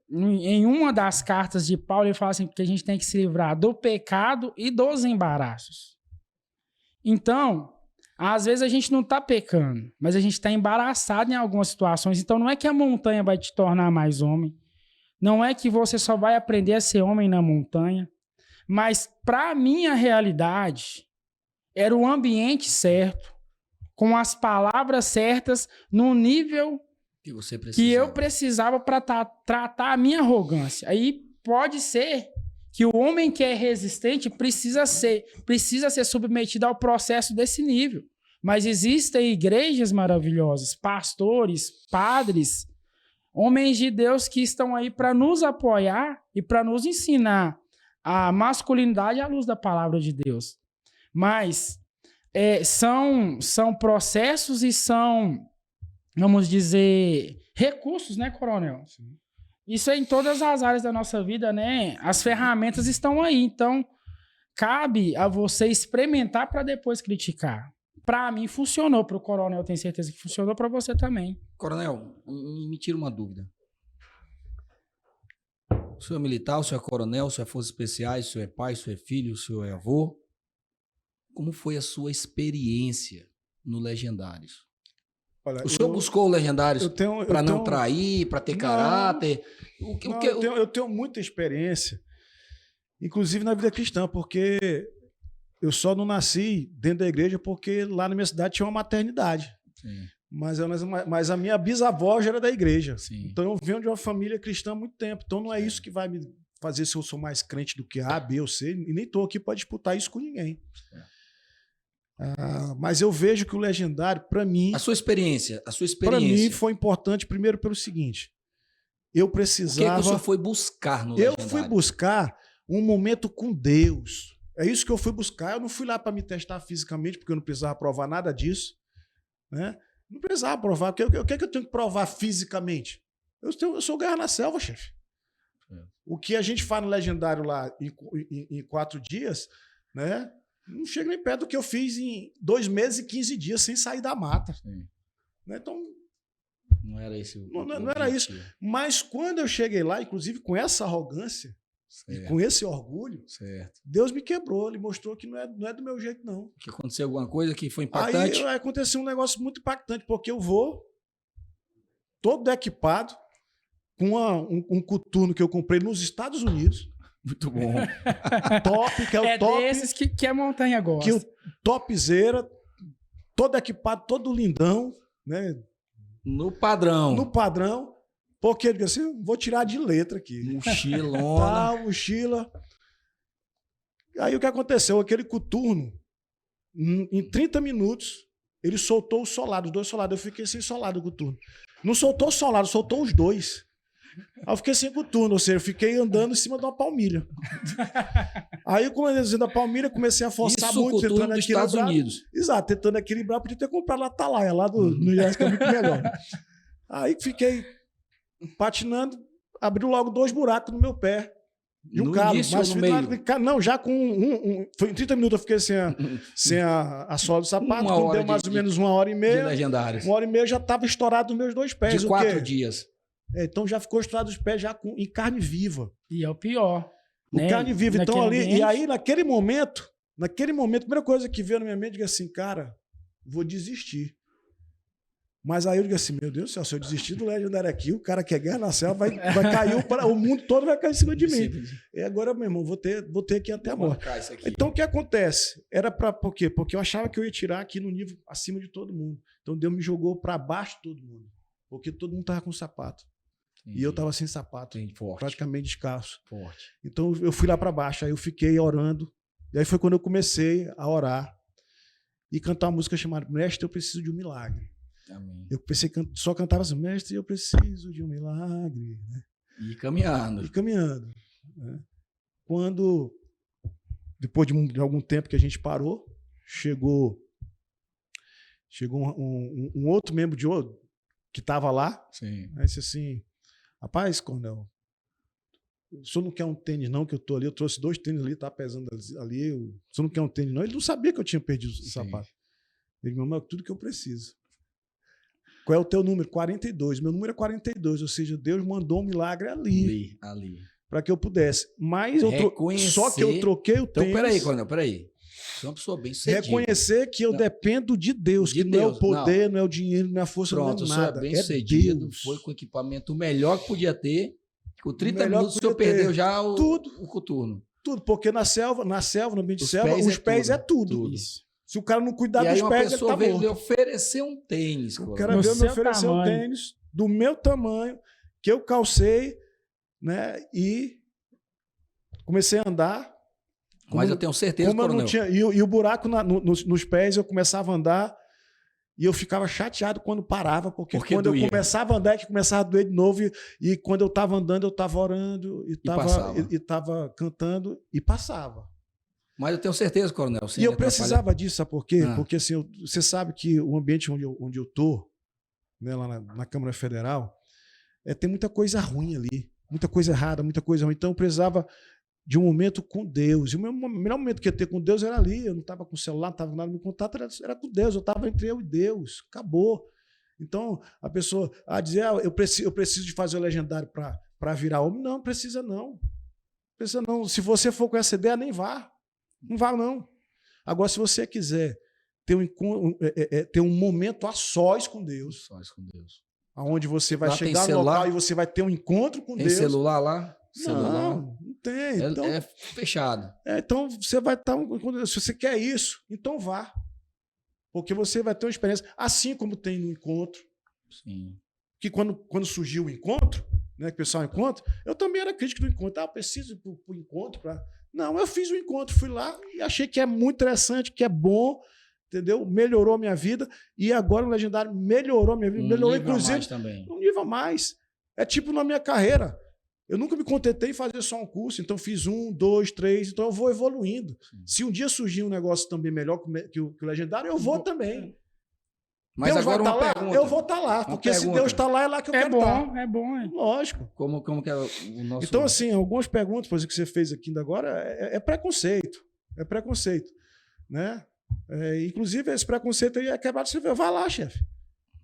em uma das cartas de Paulo, ele fala assim que a gente tem que se livrar do pecado e dos embaraços. Então, Às vezes a gente não tá pecando, mas a gente tá embaraçado em algumas situações. Então não é que a montanha vai te tornar mais homem. Não é que você só vai aprender a ser homem na montanha. Mas pra minha realidade, era o ambiente certo, com as palavras certas, no nível que eu precisava para tratar a minha arrogância. Aí pode ser que o homem que é resistente precisa ser submetido ao processo desse nível. Mas existem igrejas maravilhosas, pastores, padres, homens de Deus que estão aí para nos apoiar e para nos ensinar a masculinidade à luz da palavra de Deus. Mas são processos e são, vamos dizer, recursos, né, coronel? Sim. Isso é em todas as áreas da nossa vida, né? As ferramentas estão aí. Então, cabe a você experimentar para depois criticar. Para mim, funcionou. Para o coronel, eu tenho certeza que funcionou para você também. Coronel, me tira uma dúvida. O senhor é militar, o senhor é coronel, o senhor é Forças Especiais, o senhor é pai, o senhor é filho, o senhor é avô. Como foi a sua experiência no Legendários? Olha, o senhor buscou o Legendários para não trair, para ter caráter? Eu tenho muita experiência, inclusive na vida cristã, porque eu só não nasci dentro da igreja porque lá na minha cidade tinha uma maternidade. Sim. Mas a minha bisavó já era da igreja. Sim. Então eu venho de uma família cristã há muito tempo. Então não é isso que vai me fazer se eu sou mais crente do que A, B ou C. E nem estou aqui para disputar isso com ninguém. Mas eu vejo que o Legendário, para mim... A sua experiência. Para mim foi importante, primeiro, pelo seguinte. Eu precisava... O que o senhor foi buscar no Legendário? Eu fui buscar um momento com Deus. É isso que eu fui buscar. Eu não fui lá para me testar fisicamente, porque eu não precisava provar nada disso. Né? Não precisava provar. O que é que eu tenho que provar fisicamente? Eu sou guerra na selva, chefe. O que a gente faz no Legendário lá em 4 dias, né? Não chega nem perto do que eu fiz em 2 meses e 15 dias sem sair da mata. Né? Então, não era isso. Não era isso. Mas quando eu cheguei lá, inclusive com essa arrogância, e com esse orgulho, Deus me quebrou. Ele mostrou que não é do meu jeito, não. Que aconteceu alguma coisa que foi impactante? Aí aconteceu um negócio muito impactante, porque eu vou todo equipado, com um coturno que eu comprei nos Estados Unidos. Muito bom. Top, que é o top. É desses que a montanha gosta. Que o topzera, todo equipado, todo lindão, né? No padrão. No padrão. Porque ele disse assim, vou tirar de letra aqui. Mochilona. Mochila. Aí o que aconteceu? Aquele coturno, em 30 minutos, ele soltou o solado, os 2 solados. Eu fiquei sem solado o coturno. Não soltou o solado, soltou os 2. Aí eu fiquei sem coturno, ou seja, eu fiquei andando em cima de uma palmilha. Aí eu comecei da palmilha, comecei a forçar muito, tentando dos equilibrar. Estados Unidos. Exato, tentando equilibrar, podia ter comprado na Atalaia, lá no Iás, que é muito melhor. Aí fiquei patinando, abriu logo 2 buracos no meu pé. De um calo. Mas no meio? Não, já com foi em 30 minutos eu fiquei sem a sola do sapato, quando deu mais ou menos 1h30. De Legendários. 1h30 eu já estava estourado nos meus 2 pés. De 4 dias. Então já ficou estourado os pés já em carne viva. E é o pior. Em carne viva. Então ali, ambiente... E aí naquele momento, a primeira coisa que veio na minha mente é assim, cara, vou desistir. Mas aí eu digo assim, meu Deus do céu, se eu desistir do Legendário aqui, o cara que é guerra na selva vai cair, o mundo todo vai cair em cima de mim. E agora, meu irmão, vou ter que ir até a morte. Então o que acontece? Era por quê? Porque eu achava que eu ia tirar aqui no nível acima de todo mundo. Então Deus me jogou para baixo de todo mundo. Porque todo mundo tava com sapato. E eu tava sem sapato, praticamente descalço. Então eu fui lá para baixo, aí eu fiquei orando. E aí foi quando eu comecei a orar e cantar uma música chamada Mestre, eu preciso de um milagre. Amém. Eu pensei que só cantava assim, Mestre, eu preciso de um milagre. Né? E caminhando. Né? Quando, depois de algum tempo que a gente parou, chegou um outro membro que estava lá. Sim. Aí disse assim, rapaz, Cornel, o senhor não quer um tênis não, que eu tô ali, eu trouxe 2 tênis ali, tá pesando ali, o senhor não quer um tênis não? Ele não sabia que eu tinha perdido o sapato. Ele me mandou tudo que eu preciso. Qual é o teu número? 42. Meu número é 42, ou seja, Deus mandou um milagre ali. Para que eu pudesse. Mas só que eu troquei o tênis. Então, peraí, Cornel, peraí. Você é uma pessoa bem sucedida. Reconhecer que eu dependo de Deus, que não é o poder, não é o dinheiro, não é a força, Pronto, não é o nada. senhor é bem sucedido, Deus. foi com o equipamento melhor que podia ter. Com 30 Melhor minutos o que senhor podia ter. perdeu já Tudo. o coturno. Tudo, porque na selva, no ambiente de Os selva, pés os é pés tudo, é tudo. tudo. Isso. Se o cara não cuidar E aí dos uma pés, ele pessoa tá veio morto. me oferecer um tênis. O Coronel. cara No veio me seu oferecer um tamanho. tênis do meu tamanho, que eu calcei, né? E comecei a andar. Mas eu tenho certeza, Como eu não Coronel. tinha, e o buraco nos pés, eu começava a andar e eu ficava chateado quando parava, porque quando doía. eu começava a andar, que começava a doer de novo, e quando eu estava andando, eu estava orando, e estava cantando, e passava. Mas eu tenho certeza, Coronel. E eu precisava disso, sabe por quê? Ah. Porque assim, você sabe que o ambiente onde eu tô, né, lá na Câmara Federal, tem muita coisa ruim ali, muita coisa errada, muita coisa ruim. Então eu precisava de um momento com Deus. E o melhor momento que eu ia ter com Deus era ali. Eu não estava com o celular, não estava com nada, meu contato era com Deus. Eu estava entre eu e Deus. Acabou. Então, a pessoa dizer, eu preciso de fazer o legendário para virar homem. Não, precisa não. Precisa não. Se você for com essa ideia, nem vá. Não vá, não. Agora, se você quiser ter um momento a sós com Deus, onde você vai chegar no local e você vai ter um encontro com Deus. Tem celular lá? Não tem. Então, é fechado. Então, você vai estar... Se você quer isso, então vá. Porque você vai ter uma experiência, assim como tem no encontro. Sim. Que quando surgiu o encontro, né, que o pessoal encontra, eu também era crítico do encontro. Eu preciso ir para o encontro. Não, eu fiz o encontro, fui lá e achei que é muito interessante, que é bom, entendeu? Melhorou a minha vida. E agora o Legendário melhorou a minha vida. Melhorou, inclusive, um nível a mais. É tipo na minha carreira. Eu nunca me contentei em fazer só um curso, então fiz 1, 2, 3, então eu vou evoluindo. Sim. Se um dia surgir um negócio também melhor que o Legendário, eu vou também. Mas Deus agora vai uma lá, pergunta. eu vou estar lá, porque se Deus está lá, é lá que eu quero estar. É bom. Lógico. Como que é o nosso... Então, assim, algumas perguntas, por exemplo, que você fez aqui ainda agora, é preconceito. É preconceito. Né? Inclusive, esse preconceito aí é quebrado. Você vê, vai lá, chefe.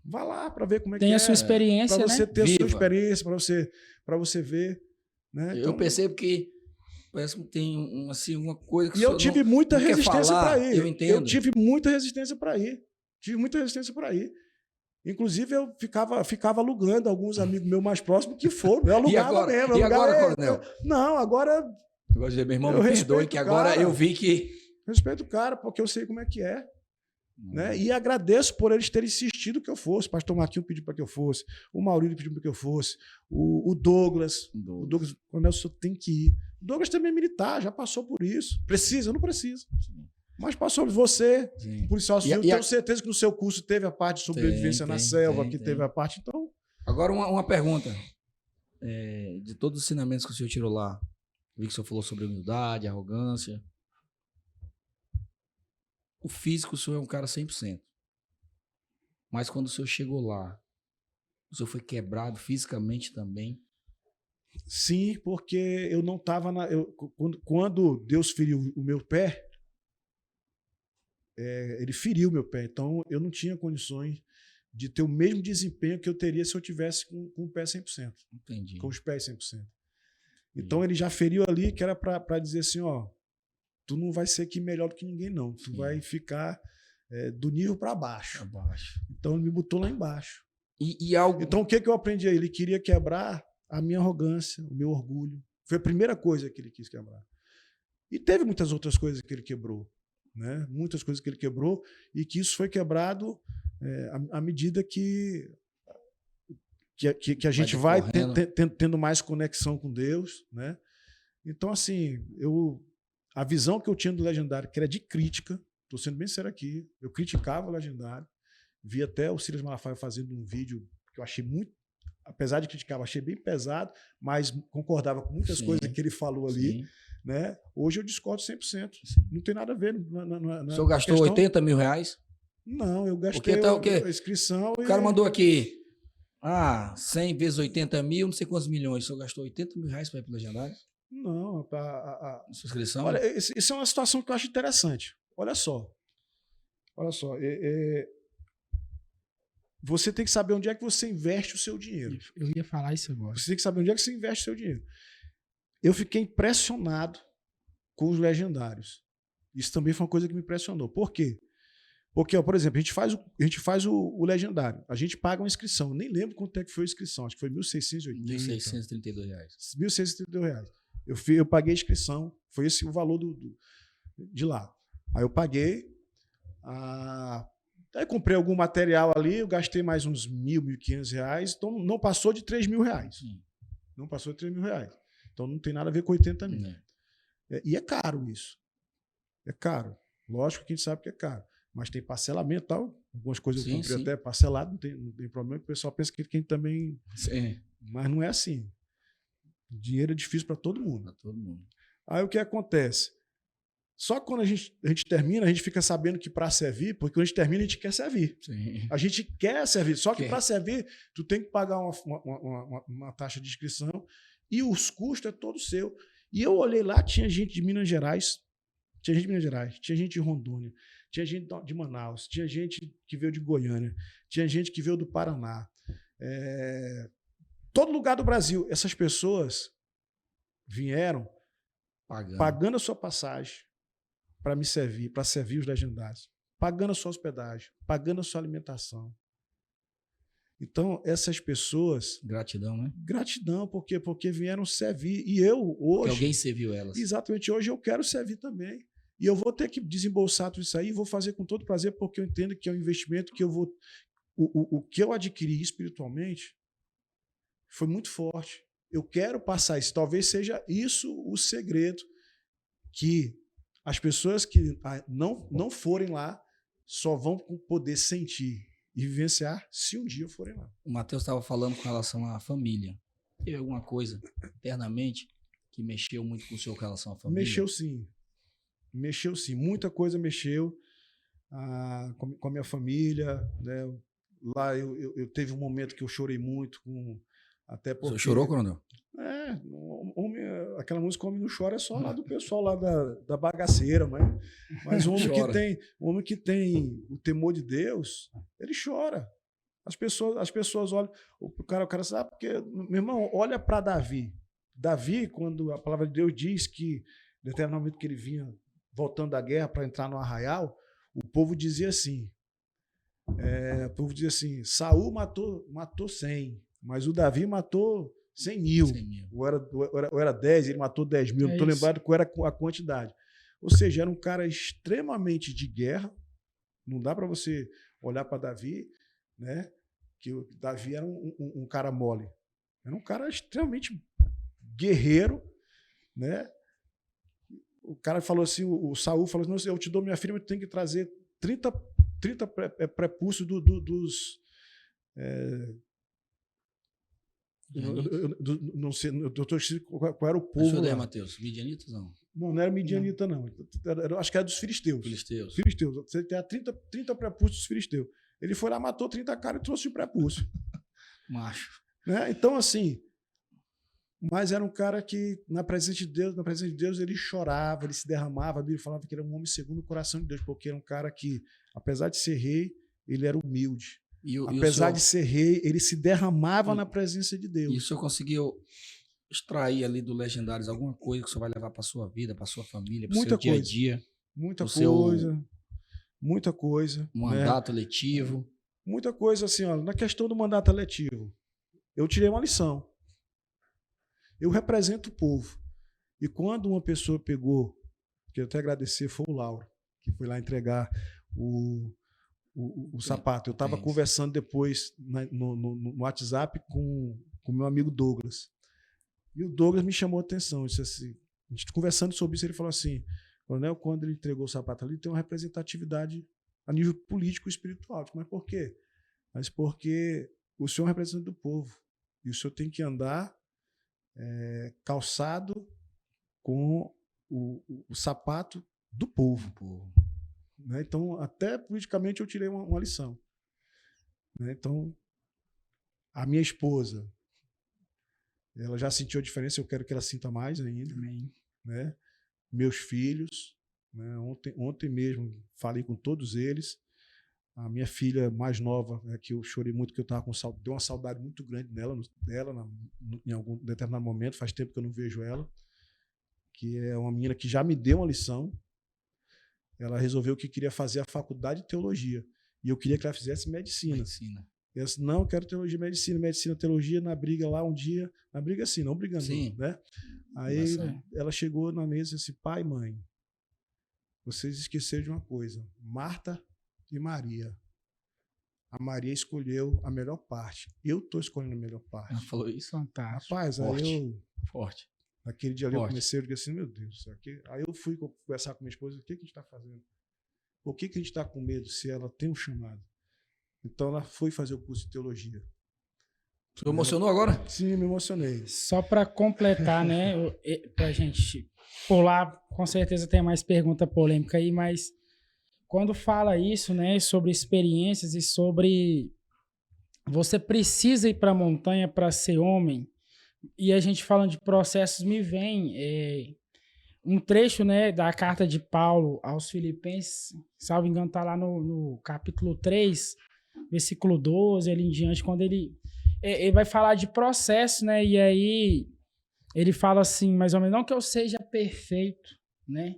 Vai lá para ver como é que é. Tem a sua experiência, para você ter a sua Viva. experiência, para você ver. Né? Eu percebo que parece que tem uma coisa que e eu tive muita resistência para ir. Eu entendo. Eu tive muita resistência para ir. Inclusive, eu ficava alugando alguns amigos meus mais próximos que foram. Eu alugava mesmo. E agora, Coronel? Não, agora... Eu gosto de dizer, meu irmão, me perdoe, que agora eu vi que... Respeito o cara, porque eu sei como é que é. Né? E agradeço por eles terem insistido que eu fosse. O pastor Marquinhos pediu para que eu fosse. O Maurílio pediu para que eu fosse. O Douglas. O Douglas, Coronel, o senhor tem que ir. O Douglas também é militar, já passou por isso. Precisa? Não precisa. Sim. Mas passou você, policial civil. Tenho certeza que no seu curso teve a parte de sobrevivência na selva, teve a parte. Então... Agora, uma pergunta. De todos os ensinamentos que o senhor tirou lá, vi que o senhor falou sobre humildade, arrogância. O físico, o senhor é um cara 100%. Mas quando o senhor chegou lá, o senhor foi quebrado fisicamente também? Sim, porque eu não estava... Quando Deus feriu o meu pé, ele feriu o meu pé. Então, eu não tinha condições de ter o mesmo desempenho que eu teria se eu tivesse com o pé 100%. Entendi. Com os pés 100%. Então, ele já feriu ali, que era para dizer assim, ó, tu não vai ser aqui melhor do que ninguém, não. Tu vai ficar do nível para baixo. Então, ele me botou lá embaixo. Então, o que eu aprendi aí? Ele queria quebrar a minha arrogância, o meu orgulho. Foi a primeira coisa que ele quis quebrar. E teve muitas outras coisas que ele quebrou. Né? Muitas coisas que ele quebrou e que isso foi quebrado à medida que a gente vai tendo mais conexão com Deus. Né? Então, assim, a visão que eu tinha do Legendário, que era de crítica, estou sendo bem sério aqui, eu criticava o Legendário, vi até o Silas Malafaia fazendo um vídeo que eu achei muito, apesar de criticar, eu achei bem pesado, mas concordava com muitas coisas que ele falou ali. Né? Hoje eu discordo 100%. Não tem nada a ver. O senhor gastou questão... 80 mil reais? Não, eu gastei a inscrição. O cara mandou aqui 100 vezes 80 mil, não sei quantos milhões. O senhor gastou 80 mil reais para ir para o Legendário? Não. Sua inscrição? Olha, isso é uma situação que eu acho interessante. Olha só. Você tem que saber onde é que você investe o seu dinheiro. Eu ia falar isso agora. Você tem que saber onde é que você investe o seu dinheiro. Eu fiquei impressionado com os Legendários. Isso também foi uma coisa que me impressionou. Por quê? Porque, ó, por exemplo, a gente faz o legendário. A gente paga uma inscrição. Eu nem lembro quanto é que foi a inscrição. Acho que foi R$ 1.680. R$ 1.632. R$ 1.632. Eu paguei a inscrição. Foi esse o valor de lá. Aí eu paguei. Aí comprei algum material ali. Eu gastei mais uns R$ 1.500. Então não passou de R$ 3.000. Não passou de R$ 3.000. Então não tem nada a ver com 80 mil. E é caro isso. É caro. Lógico que a gente sabe que é caro. Mas tem parcelamento e tal. Algumas coisas eu comprei até parcelado, não tem problema. O pessoal pensa que quem também. Sim. Mas não é assim. Dinheiro é difícil para todo mundo. Para todo mundo. Aí o que acontece? Só que quando a gente termina, a gente fica sabendo que para servir, porque quando a gente termina, a gente quer servir. Sim. A gente quer servir. Só que para servir, tu tem que pagar uma taxa de inscrição e os custos é todo seu. E eu olhei lá, tinha gente de Minas Gerais. Tinha gente de Rondônia, tinha gente de Manaus, tinha gente que veio de Goiânia, tinha gente que veio do Paraná. Todo lugar do Brasil, essas pessoas vieram pagando a sua passagem para me servir, para servir os legendários, pagando a sua hospedagem, pagando a sua alimentação. Então, essas pessoas... Gratidão, né? Gratidão, porque vieram servir. E eu, hoje... Porque alguém serviu elas. Exatamente, hoje eu quero servir também. E eu vou ter que desembolsar tudo isso aí e vou fazer com todo prazer, porque eu entendo que é um investimento que eu vou... O que eu adquiri espiritualmente foi muito forte. Eu quero passar isso. Talvez seja isso o segredo, que as pessoas que não forem lá só vão poder sentir e vivenciar se um dia forem lá. O Matheus estava falando com relação à família. Teve alguma coisa internamente que mexeu muito com o senhor com relação à família? Mexeu sim. Muita coisa mexeu com a minha família. Né? Lá eu teve um momento que eu chorei muito. Até porque... Você chorou, Coronel? Aquela música Homem Não Chora é só lá do pessoal lá da bagaceira, mas o homem que tem o temor de Deus, ele chora. As pessoas olham, o cara sabe, porque, meu irmão, olha para Davi. Davi, quando a palavra de Deus diz que, no determinado momento que ele vinha voltando da guerra para entrar no arraial, o povo dizia assim, Saul matou 100, mas o Davi matou 100.000. Ou era 10, ele matou 10.000. Não estou lembrado qual era a quantidade. Ou seja, era um cara extremamente de guerra. Não dá para você olhar para Davi, né? Que o Davi era um cara mole. Era um cara extremamente guerreiro, né? O cara falou assim, o Saul falou assim, eu te dou minha filha, mas tu tem que trazer 30 prepúcios dos... Eu não sei, eu estou esquecendo qual era o povo. Deixa eu ler, Matheus. Midianitas, não? Não era midianita, não. Acho que era dos filisteus. Filisteus. Você tem 30 prepúcios dos filisteus. Ele foi lá, matou 30 caras e trouxe o prepúcio. Macho. Né? Então, assim, mas era um cara que, na presença de Deus, ele chorava, ele se derramava. A Bíblia falava que ele era um homem segundo o coração de Deus, porque era um cara que, apesar de ser rei, ele era humilde. Apesar de ser rei, ele se derramava na presença de Deus. E o senhor conseguiu extrair ali do Legendários alguma coisa que o senhor vai levar para sua vida, para sua família, para o seu dia a dia? Muita coisa. Mandato letivo. Muita coisa, assim, ó, na questão do mandato letivo, eu tirei uma lição. Eu represento o povo. E quando uma pessoa pegou, que eu até agradecer, foi o Lauro, que foi lá entregar o sapato. Eu estava conversando depois no WhatsApp com o meu amigo Douglas. E o Douglas me chamou a atenção. Disse assim, a gente conversando sobre isso, ele falou assim, Coronel, quando ele entregou o sapato ali, tem uma representatividade a nível político e espiritual. Mas por quê? Mas porque o senhor é representante do povo. E o senhor tem que andar calçado com o sapato do povo. Né? Então, até politicamente eu tirei uma lição. Né? Então, a minha esposa, ela já sentiu a diferença, eu quero que ela sinta mais ainda. Amém. Né? Meus filhos, né? Ontem mesmo falei com todos eles. A minha filha mais nova, que eu chorei muito, que eu estava com saudade, deu uma saudade muito grande dela em algum determinado momento, faz tempo que eu não vejo ela, que é uma menina que já me deu uma lição. ela resolveu que queria fazer a faculdade de teologia. E eu queria que ela fizesse medicina. Eu disse, não, eu quero teologia e medicina, teologia, na briga lá um dia, na briga assim, não brigando, né? Aí ela chegou na mesa e disse, pai e mãe, vocês esqueceram de uma coisa, Marta e Maria. A Maria escolheu a melhor parte. Eu estou escolhendo a melhor parte. Ela falou isso? Fantástico. Rapaz, Forte. Naquele dia ali eu comecei a dizer assim, meu Deus, aí eu fui conversar com minha esposa, o que a gente está fazendo? Por que a gente está com medo se ela tem um chamado? Então ela foi fazer o curso de teologia. Você emocionou agora? Sim, me emocionei. Só para completar, né, pra gente pular, com certeza tem mais pergunta polêmica aí, mas quando fala isso, né, sobre experiências e sobre você precisa ir para a montanha para ser homem, e a gente falando de processos, me vem um trecho, né, da carta de Paulo aos Filipenses, salvo engano, está lá no capítulo 3, versículo 12, ali em diante, quando ele vai falar de processo, né, e aí ele fala assim, mais ou menos, não que eu seja perfeito, né,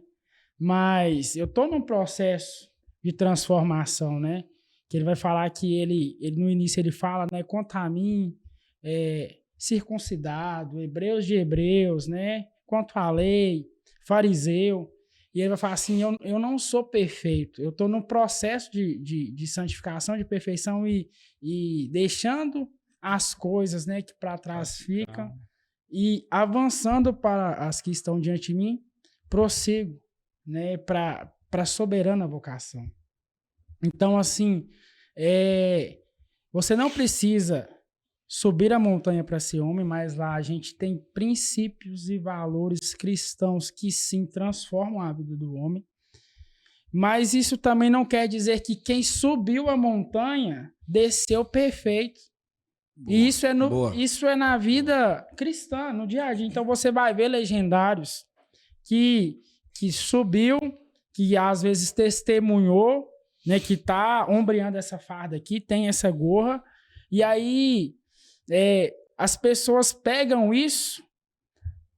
mas eu estou num processo de transformação, né? Que ele vai falar que ele no início ele fala, né? Quanto a mim, circuncidado, hebreus de hebreus, né? Quanto à lei, fariseu. E ele vai falar assim, eu não sou perfeito. Eu estou num processo de santificação, de perfeição e deixando as coisas, né? Que para trás ficam e avançando para as que estão diante de mim, prossigo, né, para a soberana vocação. Então, assim, você não precisa subir a montanha para ser homem, mas lá a gente tem princípios e valores cristãos que sim transformam a vida do homem. Mas isso também não quer dizer que quem subiu a montanha desceu perfeito. Boa, e isso é na vida cristã, no dia a dia. Então você vai ver legendários que subiu, que às vezes testemunhou, né, que está ombreando essa farda aqui, tem essa gorra, e aí as pessoas pegam isso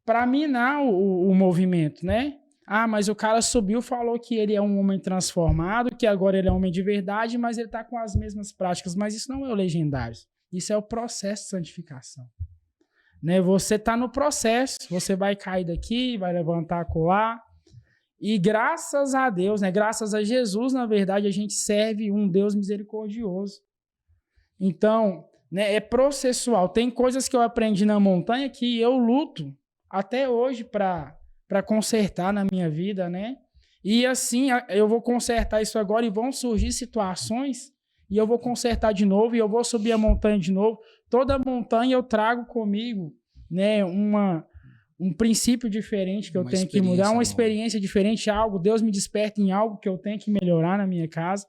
para minar o movimento, né? Ah, mas o cara subiu, falou que ele é um homem transformado, que agora ele é um homem de verdade, mas ele está com as mesmas práticas. Mas isso não é o legendário. Isso é o processo de santificação. Né? Você está no processo, você vai cair daqui, vai levantar acolá. E graças a Deus, né? Graças a Jesus, na verdade, a gente serve um Deus misericordioso. Então, né, é processual. Tem coisas que eu aprendi na montanha que eu luto até hoje para consertar na minha vida, né? E assim, eu vou consertar isso agora e vão surgir situações e eu vou consertar de novo e eu vou subir a montanha de novo. Toda montanha eu trago comigo, né, um princípio diferente que eu tenho que mudar, uma experiência diferente, algo, Deus me desperta em algo que eu tenho que melhorar na minha casa.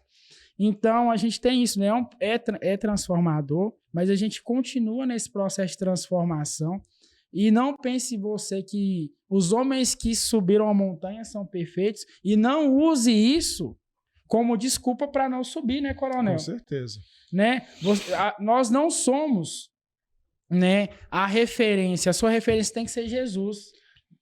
Então, a gente tem isso, né? É transformador, mas a gente continua nesse processo de transformação. E não pense você que os homens que subiram a montanha são perfeitos e não use isso como desculpa para não subir, né, coronel? Com certeza. Né? Nós não somos, né, a referência. A sua referência tem que ser Jesus.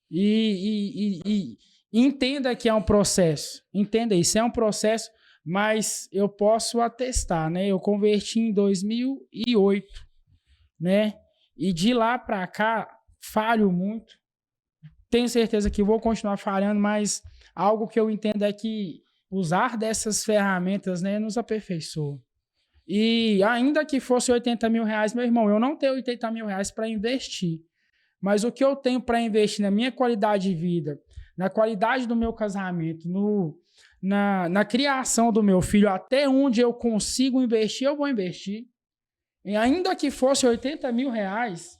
E entenda que é um processo. Entenda isso, é um processo, mas eu posso atestar, né? Eu converti em 2008, né? E de lá para cá, falho muito. Tenho certeza que vou continuar falhando, mas algo que eu entendo é que usar dessas ferramentas, né, nos aperfeiçoa. E ainda que fosse 80 mil reais, meu irmão, eu não tenho 80 mil reais para investir. Mas o que eu tenho para investir na minha qualidade de vida, na qualidade do meu casamento, na criação do meu filho, até onde eu consigo investir, eu vou investir. E ainda que fosse 80 mil reais,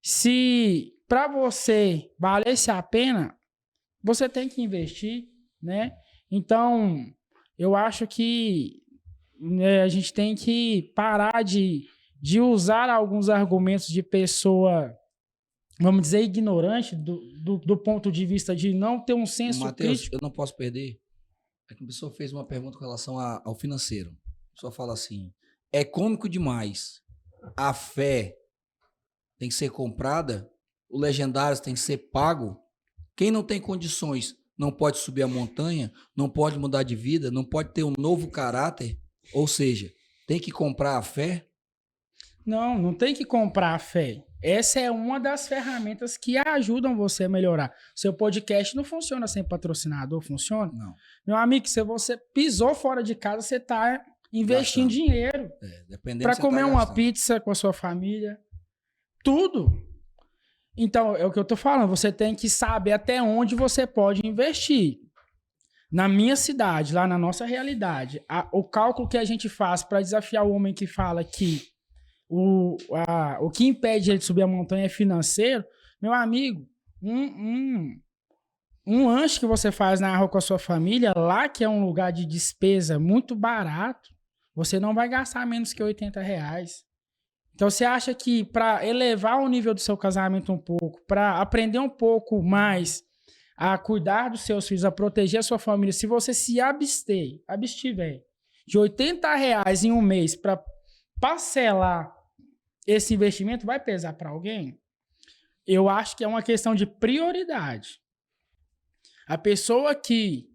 se para você valesse a pena, você tem que investir, né? Então, eu acho que a gente tem que parar de usar alguns argumentos de pessoa, vamos dizer, ignorante do ponto de vista de não ter um senso crítico. Eu não posso perder. É que a pessoa fez uma pergunta com relação ao financeiro. A pessoa fala assim, é cômico demais. A fé tem que ser comprada, o legendário tem que ser pago. Quem não tem condições não pode subir a montanha, não pode mudar de vida, não pode ter um novo caráter. Ou seja, tem que comprar a fé? Não, não tem que comprar a fé. Essa é uma das ferramentas que ajudam você a melhorar. Seu podcast não funciona sem patrocinador, funciona? Não. Meu amigo, se você pisou fora de casa, você está investindo dinheiro para comer uma pizza com a sua família. Tudo. Então, é o que eu tô falando. Você tem que saber até onde você pode investir. Na minha cidade, lá na nossa realidade, o cálculo que a gente faz para desafiar o homem que fala que o que impede ele de subir a montanha é financeiro, meu amigo, um lanche que você faz na rua com a sua família, lá que é um lugar de despesa muito barato, você não vai gastar menos que R$80. Então, você acha que para elevar o nível do seu casamento um pouco, para aprender um pouco mais a cuidar dos seus filhos, a proteger a sua família, se você se abstiver de R$80 em um mês para parcelar esse investimento, vai pesar para alguém? Eu acho que é uma questão de prioridade. A pessoa que,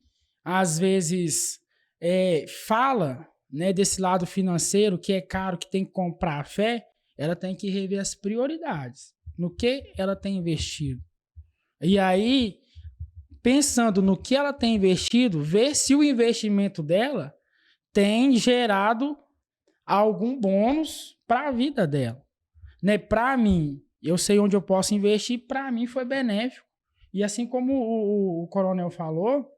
às vezes, fala, né, desse lado financeiro, que é caro, que tem que comprar a fé, ela tem que rever as prioridades. No que ela tem investido. E aí, pensando no que ela tem investido, ver se o investimento dela tem gerado algum bônus para a vida dela. Né? Para mim, eu sei onde eu posso investir, para mim foi benéfico. E assim como o coronel falou,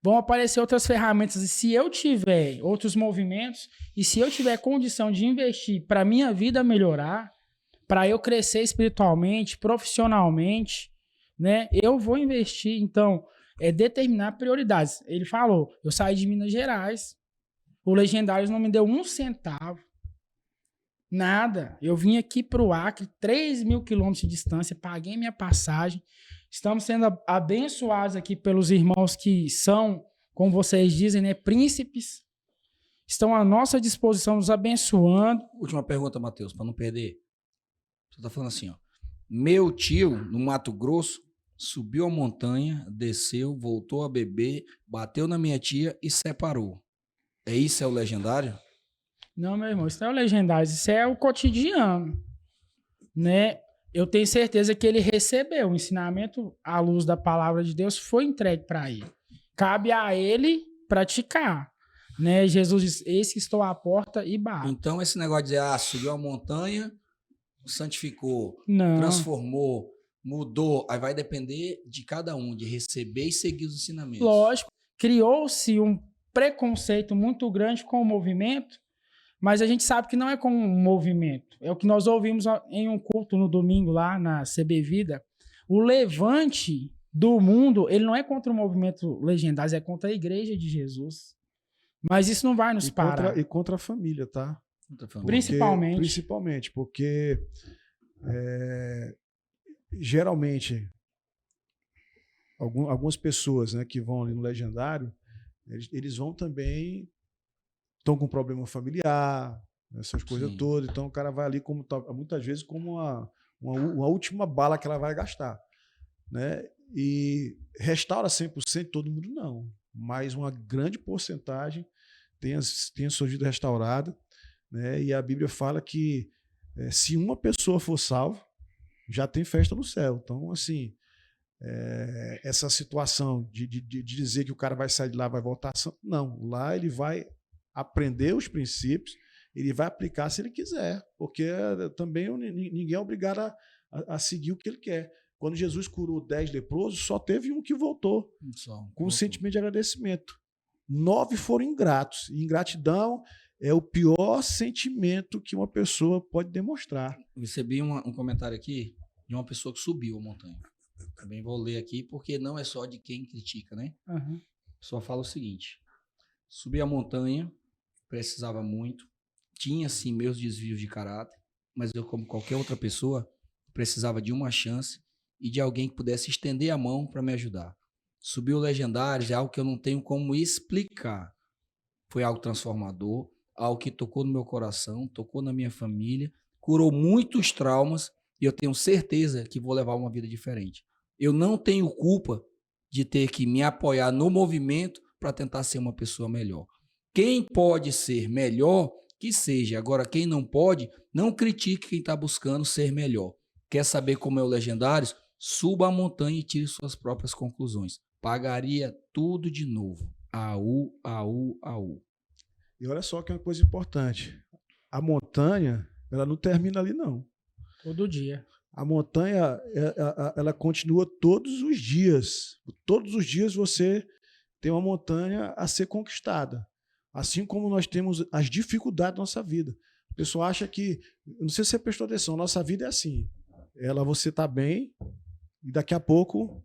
vão aparecer outras ferramentas. E se eu tiver outros movimentos, e se eu tiver condição de investir para a minha vida melhorar, para eu crescer espiritualmente, profissionalmente, né, eu vou investir. Então, é determinar prioridades. Ele falou, eu saí de Minas Gerais, o Legendários não me deu um centavo. Nada. Eu vim aqui para o Acre, 3.000 quilômetros de distância, paguei minha passagem. Estamos sendo abençoados aqui pelos irmãos que são, como vocês dizem, né, príncipes. Estão à nossa disposição, nos abençoando. Última pergunta, Matheus, para não perder. Você está falando assim, ó. Meu tio, no Mato Grosso, subiu a montanha, desceu, voltou a beber, bateu na minha tia e separou. Isso é o legendário? Não, meu irmão, isso não é o legendário, isso é o cotidiano, né? Eu tenho certeza que ele recebeu o ensinamento à luz da palavra de Deus, foi entregue para ele. Cabe a ele praticar, né? Jesus diz, eis que estou à porta e bato. Então esse negócio de dizer, subiu a montanha, santificou, não, transformou, mudou, aí vai depender de cada um, de receber e seguir os ensinamentos. Lógico, criou-se um preconceito muito grande com o movimento, mas a gente sabe que não é como um movimento. É o que nós ouvimos em um culto no domingo lá na CB Vida. O levante do mundo, ele não é contra o movimento Legendários, é contra a igreja de Jesus. Mas isso não vai nos parar. E contra a família, tá? Principalmente, porque geralmente algumas pessoas, né, que vão ali no Legendário, eles vão também, estão com problema familiar, essas coisas Sim. todas. Então o cara vai ali muitas vezes como uma última bala que ela vai gastar, né? E restaura 100% todo mundo não, mas uma grande porcentagem tem a sua vida restaurada, né? E a Bíblia fala que se uma pessoa for salva, já tem festa no céu. Então, assim, essa situação de dizer que o cara vai sair de lá, vai voltar, não. Lá ele vai aprender os princípios, ele vai aplicar se ele quiser, porque também ninguém é obrigado a seguir o que ele quer. Quando Jesus curou 10 leprosos, só teve um que voltou com um sentimento de agradecimento. 9 foram ingratos. E ingratidão é o pior sentimento que uma pessoa pode demonstrar. Eu recebi um comentário aqui de uma pessoa que subiu a montanha. Também vou ler aqui, porque não é só de quem critica, né? Uhum. A pessoa fala o seguinte: subi a montanha, precisava muito, tinha sim meus desvios de caráter, mas eu, como qualquer outra pessoa, precisava de uma chance e de alguém que pudesse estender a mão para me ajudar. Subir o Legendários é algo que eu não tenho como explicar. Foi algo transformador, algo que tocou no meu coração, tocou na minha família, curou muitos traumas e eu tenho certeza que vou levar uma vida diferente. Eu não tenho culpa de ter que me apoiar no movimento para tentar ser uma pessoa melhor. Quem pode ser melhor, que seja. Agora, quem não pode, não critique quem está buscando ser melhor. Quer saber como é o Legendários? Suba a montanha e tire suas próprias conclusões. Pagaria tudo de novo. Aú, aú, aú. E olha só que é uma coisa importante. A montanha, ela não termina ali, não. Todo dia. A montanha, ela continua todos os dias. Todos os dias você tem uma montanha a ser conquistada. Assim como nós temos as dificuldades da nossa vida. A pessoa acha que, não sei se você prestou atenção, nossa vida é assim. Você está bem e daqui a pouco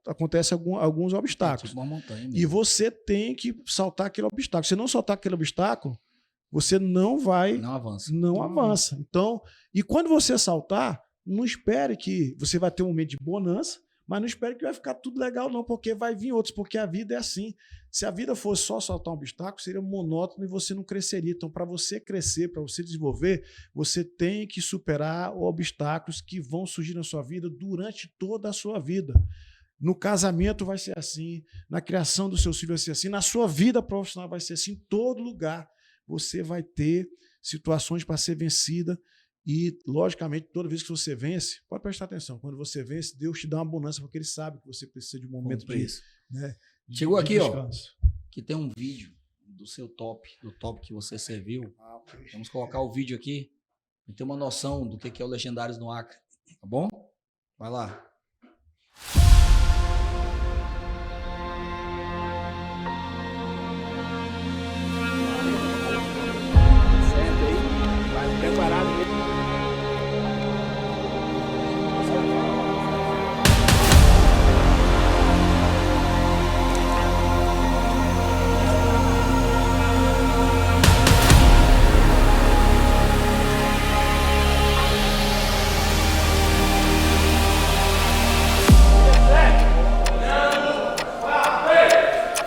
acontece alguns obstáculos. É tipo uma montanha mesmo. E você tem que saltar aquele obstáculo. Se não saltar aquele obstáculo, você não vai... Não avança. Não avança. Então, e quando você saltar, não espere que você vai ter um momento de bonança, mas não espere que vai ficar tudo legal, não, porque vai vir outros, porque a vida é assim. Se a vida fosse só saltar um obstáculo, seria monótono e você não cresceria. Então, para você crescer, para você desenvolver, você tem que superar obstáculos que vão surgir na sua vida durante toda a sua vida. No casamento vai ser assim, na criação dos seus filhos vai ser assim, na sua vida profissional vai ser assim, em todo lugar você vai ter situações para ser vencida. E, logicamente, toda vez que você vence, pode prestar atenção, quando você vence, Deus te dá uma bonança, porque Ele sabe que você precisa de um momento de, né, Chegou aqui, descanso. ó, que tem um vídeo do seu top, do top que você serviu. Vamos colocar o vídeo aqui e ter uma noção do que é o Legendários no Acre, tá bom? Vai lá. Senta aí, vai preparado mesmo.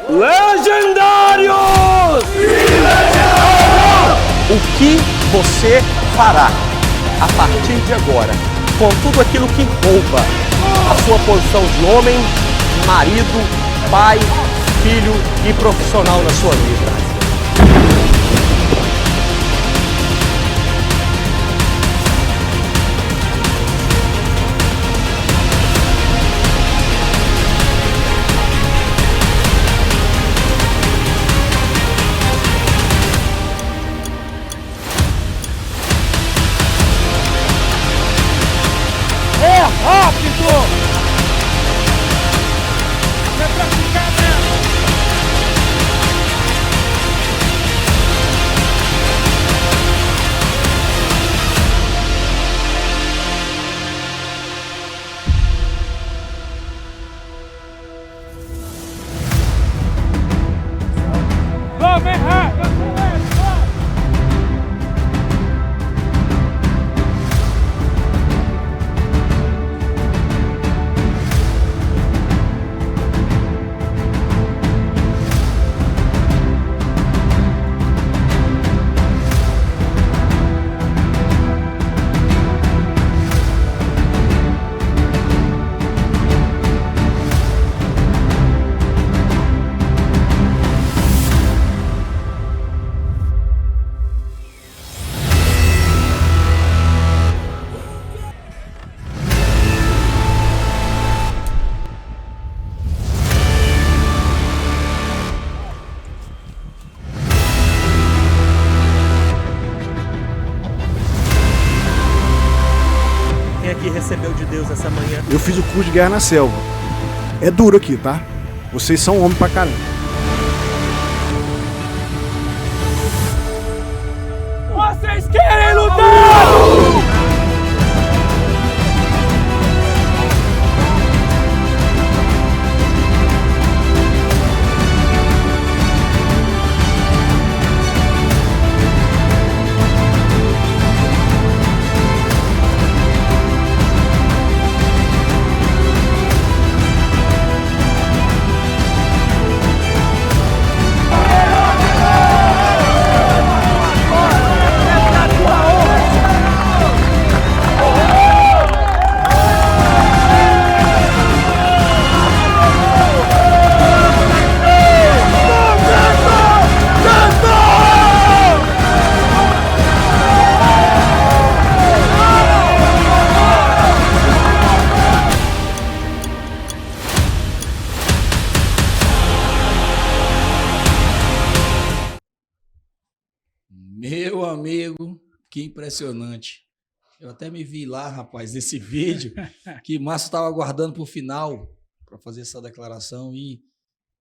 Legendários! O que você fará a partir de agora com tudo aquilo que rouba a sua posição de homem, marido, pai, filho e profissional na sua vida? Recebeu de Deus essa manhã? Eu fiz o curso de Guerra na Selva. É duro aqui, tá? Vocês são homens pra caramba. Vocês querem lutar? Meu amigo, que impressionante. Eu até me vi lá, rapaz, nesse vídeo, que Márcio estava aguardando para o final para fazer essa declaração e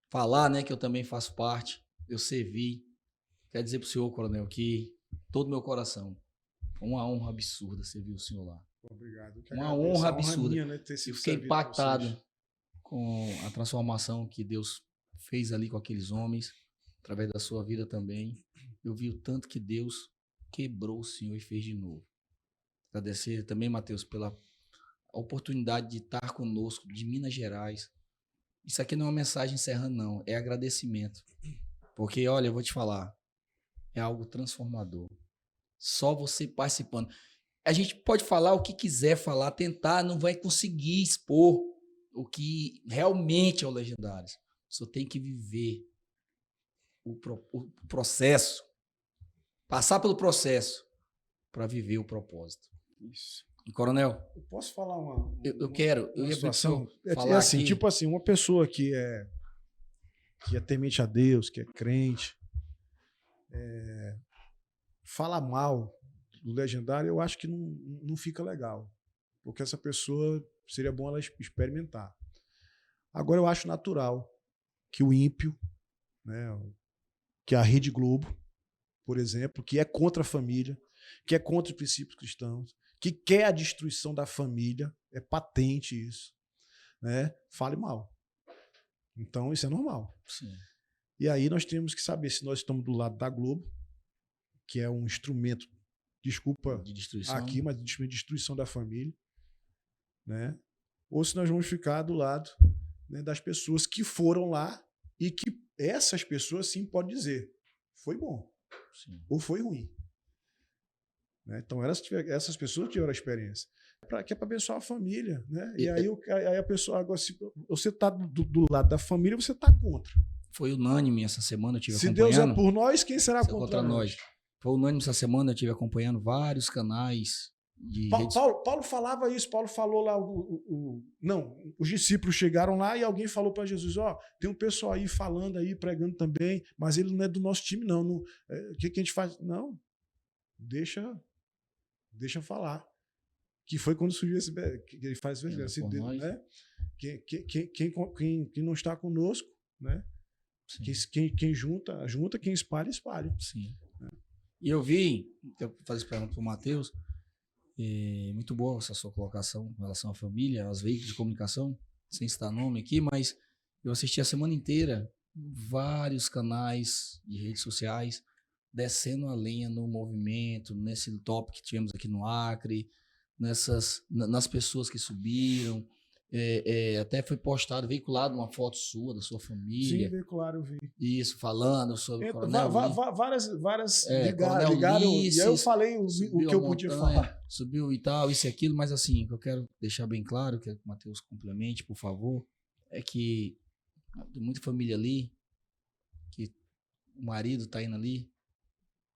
falar, né, que eu também faço parte. Eu servi. Quero dizer para o senhor, coronel, que todo meu coração, uma honra absurda servir o senhor lá. Obrigado. Uma honra absurda. Minha, né, Eu fiquei impactado com a transformação que Deus fez ali com aqueles homens, através da sua vida também. Eu vi o tanto que Deus quebrou o senhor e fez de novo. Agradecer também, Mateus, pela oportunidade de estar conosco, de Minas Gerais. Isso aqui não é uma mensagem encerrando, não. É agradecimento. Porque, olha, eu vou te falar, é algo transformador. Só você participando. A gente pode falar o que quiser falar, tentar, não vai conseguir expor o que realmente é o Legendários. Você tem que viver o processo, passar pelo processo para viver o propósito. Isso. E, coronel, eu posso falar uma eu quero, eu ia situação. falar assim, aqui. tipo assim, uma pessoa que é temente a Deus, que é crente, fala mal do Legendário, eu acho que não fica legal. Porque essa pessoa seria bom ela experimentar. Agora eu acho natural que o ímpio, né, que a Rede Globo, por exemplo, que é contra a família, que é contra os princípios cristãos, que quer a destruição da família, é patente isso, né, fale mal. Então isso é normal. Sim. E aí nós temos que saber se nós estamos do lado da Globo, que é um instrumento, desculpa de destruição. aqui, mas de destruição da família, né? Ou se nós vamos ficar do lado, né, das pessoas que foram lá e que essas pessoas sim podem dizer foi bom, sim, ou foi ruim. Né? Então essas pessoas tiveram a experiência. Que é para abençoar a família. Né? E aí a pessoa, agora, se você está do lado da família, você está contra. Foi unânime essa semana, eu tive se acompanhando. Se Deus é por nós, quem será contra nós? Foi unânime essa semana, eu tive acompanhando vários canais de redes... Paulo falava isso, Paulo falou lá, os discípulos chegaram lá e alguém falou para Jesus, tem um pessoal aí falando aí, pregando também, mas ele não é do nosso time não, o que a gente faz? Não, deixa falar. Que foi quando surgiu esse, que ele faz assim, né? Quem não está conosco, né? Quem junta, quem espalha. Sim. E eu vi, eu fazer essa pergunta para o Mateus, muito boa essa sua colocação com relação à família, aos veículos de comunicação, sem citar nome aqui, mas eu assisti a semana inteira vários canais de redes sociais descendo a lenha no movimento, nesse top que tivemos aqui no Acre, nas pessoas que subiram. Até foi postado, veiculado uma foto sua, da sua família. Sim, veicularam, eu vi. Isso, falando sobre o Coronel. Várias ligaram. E aí eu falei o que eu podia falar. Subiu e tal, isso e aquilo, mas assim, o que eu quero deixar bem claro, que o Mateus complemente, por favor, é que tem muita família ali, que o marido está indo ali,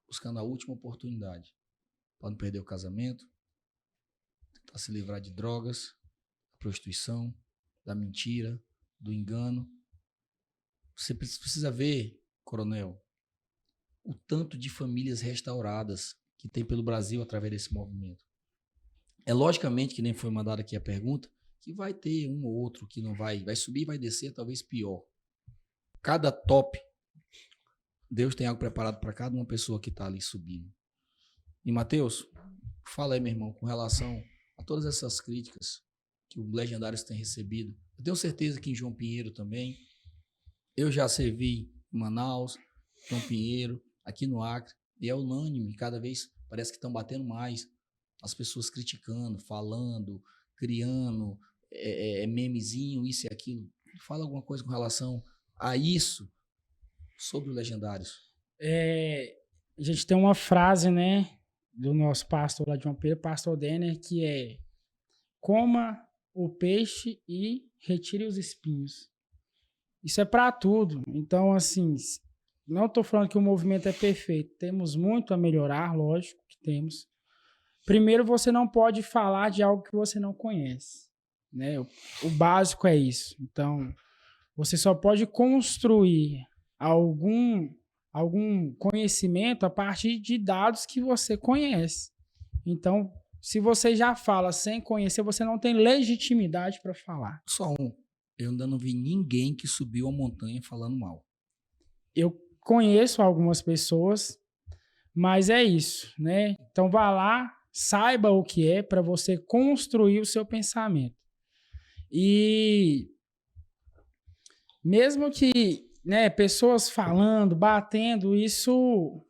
buscando a última oportunidade para não perder o casamento, tentar se livrar de drogas, prostituição, da mentira, do engano. Você precisa ver, coronel, o tanto de famílias restauradas que tem pelo Brasil através desse movimento. É logicamente, que nem foi mandada aqui a pergunta, que vai ter um ou outro que não vai subir e vai descer, talvez pior. Cada top, Deus tem algo preparado para cada uma pessoa que está ali subindo. E Mateus, fala aí, meu irmão, com relação a todas essas críticas que o Legendários tem recebido. Eu tenho certeza que em João Pinheiro também. Eu já servi em Manaus, João Pinheiro, aqui no Acre, e é unânime, cada vez parece que estão batendo mais. As pessoas criticando, falando, criando memezinho, isso e aquilo. Fala alguma coisa com relação a isso sobre o Legendários. A gente tem uma frase, né, do nosso pastor lá de João Pinheiro, pastor Denner, que é: coma o peixe e retire os espinhos. Isso é para tudo. Então, assim, não estou falando que o movimento é perfeito. Temos muito a melhorar, lógico que temos. Primeiro, você não pode falar de algo que você não conhece, né? O básico é isso. Então, você só pode construir algum algum conhecimento a partir de dados que você conhece. Então, se você já fala sem conhecer, você não tem legitimidade para falar. Só um. Eu ainda não vi ninguém que subiu a montanha falando mal. Eu conheço algumas pessoas, mas é isso, né? Então, vá lá, saiba o que é para você construir o seu pensamento. E mesmo que, né, pessoas falando, batendo, isso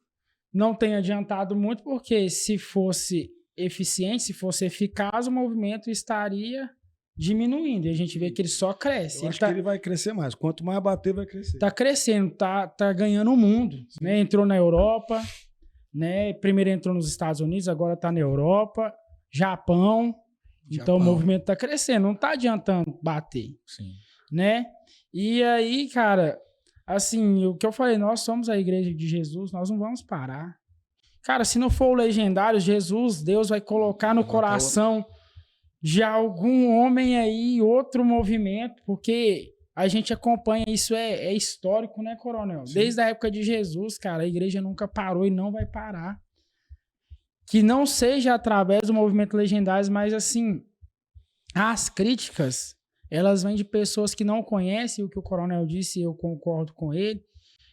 não tem adiantado muito, porque se fosse eficiente, se fosse eficaz, o movimento estaria diminuindo. E a gente vê que ele só cresce. Eu acho que ele vai crescer mais. Quanto mais bater, vai crescer. Está crescendo, tá ganhando o mundo. Né? Entrou na Europa, né? Primeiro entrou nos Estados Unidos, agora está na Europa, Japão. Então o movimento está crescendo, não está adiantando bater. Sim. Né? E aí, cara, assim, o que eu falei, nós somos a igreja de Jesus, nós não vamos parar. Cara, se não for o legendário, Jesus, Deus vai colocar no coração de algum homem aí outro movimento, porque a gente acompanha, isso é histórico, né, Coronel? Sim. Desde a época de Jesus, cara, a igreja nunca parou e não vai parar. Que não seja através do movimento legendário, mas assim, as críticas, elas vêm de pessoas que não conhecem o que o Coronel disse, e eu concordo com ele.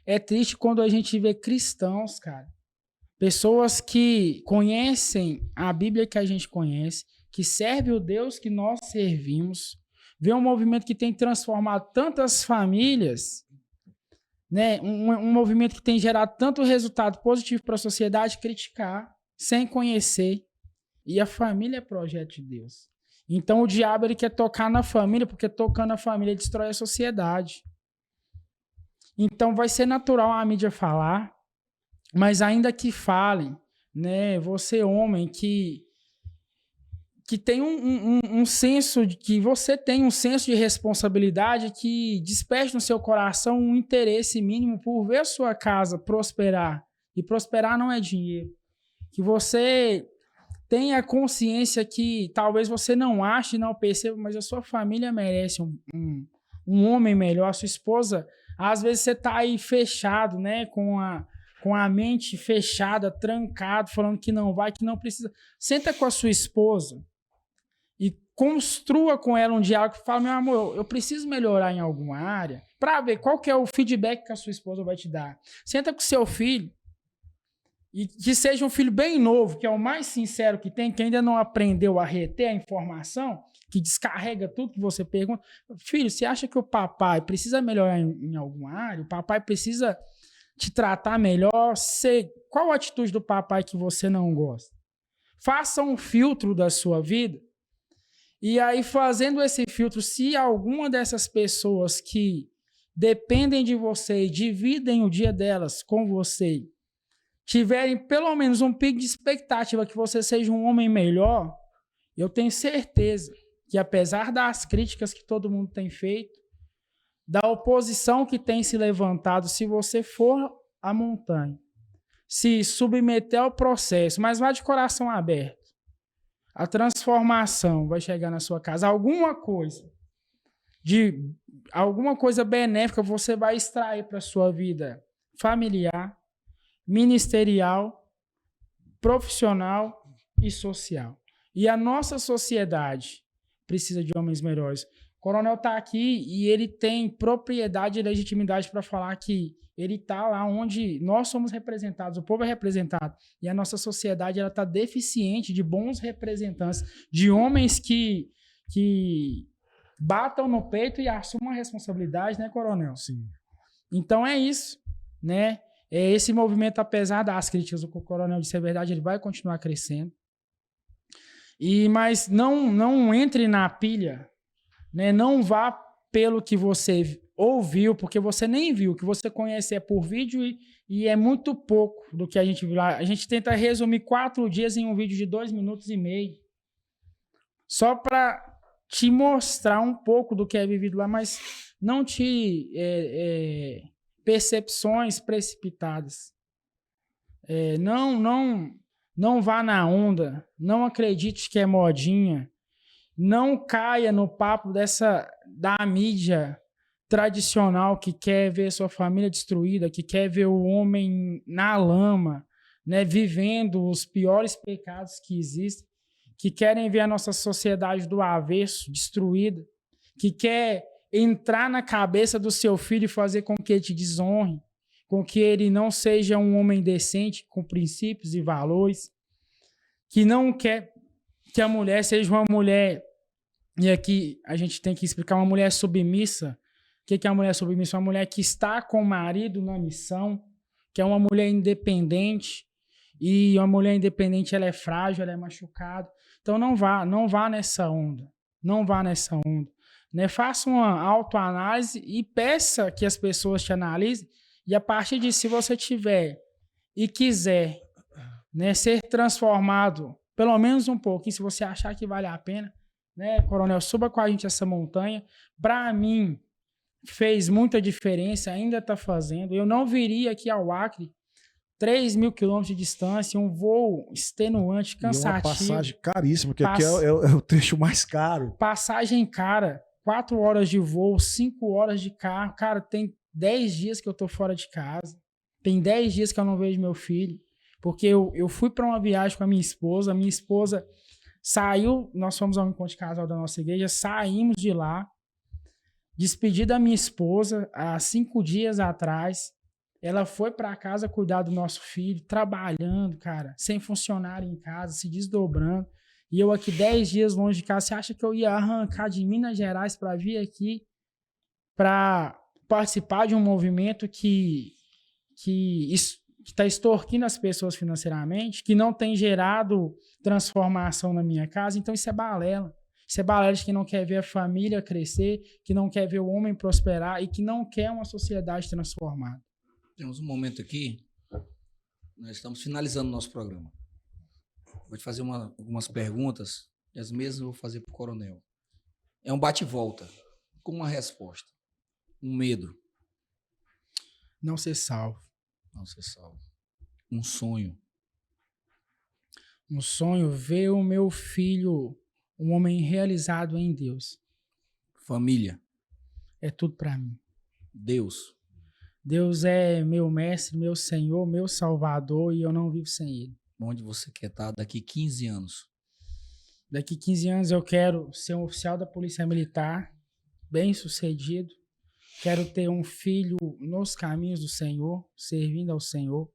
É triste quando a gente vê cristãos, cara, pessoas que conhecem a Bíblia que a gente conhece, que serve o Deus que nós servimos, vê um movimento que tem transformado tantas famílias, né? Um movimento que tem gerado tanto resultado positivo para a sociedade, criticar, sem conhecer. E a família é projeto de Deus. Então o diabo ele quer tocar na família, porque tocando na família ele destrói a sociedade. Então vai ser natural a mídia falar, mas ainda que falem, né? Você homem que tem um senso de que você tem um senso de responsabilidade, que desperte no seu coração um interesse mínimo por ver a sua casa prosperar. E prosperar não é dinheiro. Que você tenha consciência que talvez você não ache, não perceba, mas a sua família merece um homem melhor. A sua esposa, às vezes você está aí fechado, né, com a mente fechada, trancado, falando que não vai, que não precisa. Senta com a sua esposa e construa com ela um diálogo que fala, meu amor, eu preciso melhorar em alguma área, para ver qual que é o feedback que a sua esposa vai te dar. Senta com seu filho, e que seja um filho bem novo, que é o mais sincero que tem, que ainda não aprendeu a reter a informação, que descarrega tudo que você pergunta. Filho, você acha que o papai precisa melhorar em alguma área? O papai precisa te tratar melhor? Qual a atitude do papai que você não gosta? Faça um filtro da sua vida. E aí, fazendo esse filtro, se alguma dessas pessoas que dependem de você e dividem o dia delas com você, tiverem pelo menos um pico de expectativa que você seja um homem melhor, eu tenho certeza que, apesar das críticas que todo mundo tem feito, da oposição que tem se levantado, se você for à montanha, se submeter ao processo, mas vá de coração aberto, a transformação vai chegar na sua casa. Alguma coisa benéfica você vai extrair para a sua vida familiar, ministerial, profissional e social. E a nossa sociedade precisa de homens melhores. O Coronel está aqui e ele tem propriedade e legitimidade para falar que ele está lá onde nós somos representados, o povo é representado. E a nossa sociedade está deficiente de bons representantes, de homens que batam no peito e assumam a responsabilidade, né, Coronel? Sim. Então é isso, né? Esse movimento, apesar das críticas, o Coronel disse a verdade, ele vai continuar crescendo. Mas não entre na pilha, né? Não vá pelo que você ouviu, porque você nem viu. O que você conhece é por vídeo e é muito pouco do que a gente viu lá. A gente tenta resumir 4 dias em um vídeo de 2 minutos e meio, só para te mostrar um pouco do que é vivido lá, mas não te percepções precipitadas. Não vá na onda, não acredite que é modinha, não caia no papo da mídia, tradicional, que quer ver sua família destruída, que quer ver o homem na lama, né, vivendo os piores pecados que existem, que querem ver a nossa sociedade do avesso, destruída, que quer entrar na cabeça do seu filho e fazer com que ele te desonre, com que ele não seja um homem decente, com princípios e valores, que não quer que a mulher seja uma mulher, e aqui a gente tem que explicar, uma mulher submissa. O que é uma mulher submissa? Uma mulher que está com o marido na missão, que é uma mulher independente, e uma mulher independente, ela é frágil, ela é machucada. Então não vá nessa onda, não vá nessa onda. Né? Faça uma autoanálise e peça que as pessoas te analisem, e a partir disso, se você tiver e quiser, né, ser transformado, pelo menos um pouquinho, se você achar que vale a pena, né, coronel, suba com a gente essa montanha. Para mim, fez muita diferença, ainda está fazendo. Eu não viria aqui ao Acre, 3.000 quilômetros de distância, um voo extenuante, cansativo. E uma passagem caríssima, que aqui é o trecho mais caro. Passagem cara, 4 horas de voo, 5 horas de carro. Cara, tem 10 dias que eu tô fora de casa. Tem 10 dias que eu não vejo meu filho. Porque eu fui para uma viagem com a minha esposa saiu, nós fomos ao encontro de casal da nossa igreja, saímos de lá, despedi da minha esposa há 5 dias atrás. Ela foi para casa cuidar do nosso filho, trabalhando, cara, sem funcionário em casa, se desdobrando. E eu aqui 10 dias longe de casa. Você acha que eu ia arrancar de Minas Gerais para vir aqui para participar de um movimento que está extorquindo as pessoas financeiramente, que não tem gerado transformação na minha casa? Então isso é balela. Isso é balela de quem não quer ver a família crescer, que não quer ver o homem prosperar e que não quer uma sociedade transformada. Temos um momento aqui, nós estamos finalizando o nosso programa. Vou te fazer algumas perguntas, e as mesmas eu vou fazer para o coronel. É um bate-volta, com uma resposta. Um medo. Não ser salvo. Não ser salvo. Um sonho. Um sonho, ver o meu filho, um homem realizado em Deus. Família. É tudo para mim. Deus. Deus é meu mestre, meu Senhor, meu Salvador, e eu não vivo sem Ele. Onde você quer estar daqui 15 anos? Daqui 15 anos eu quero ser um oficial da Polícia Militar, bem-sucedido. Quero ter um filho nos caminhos do Senhor, servindo ao Senhor.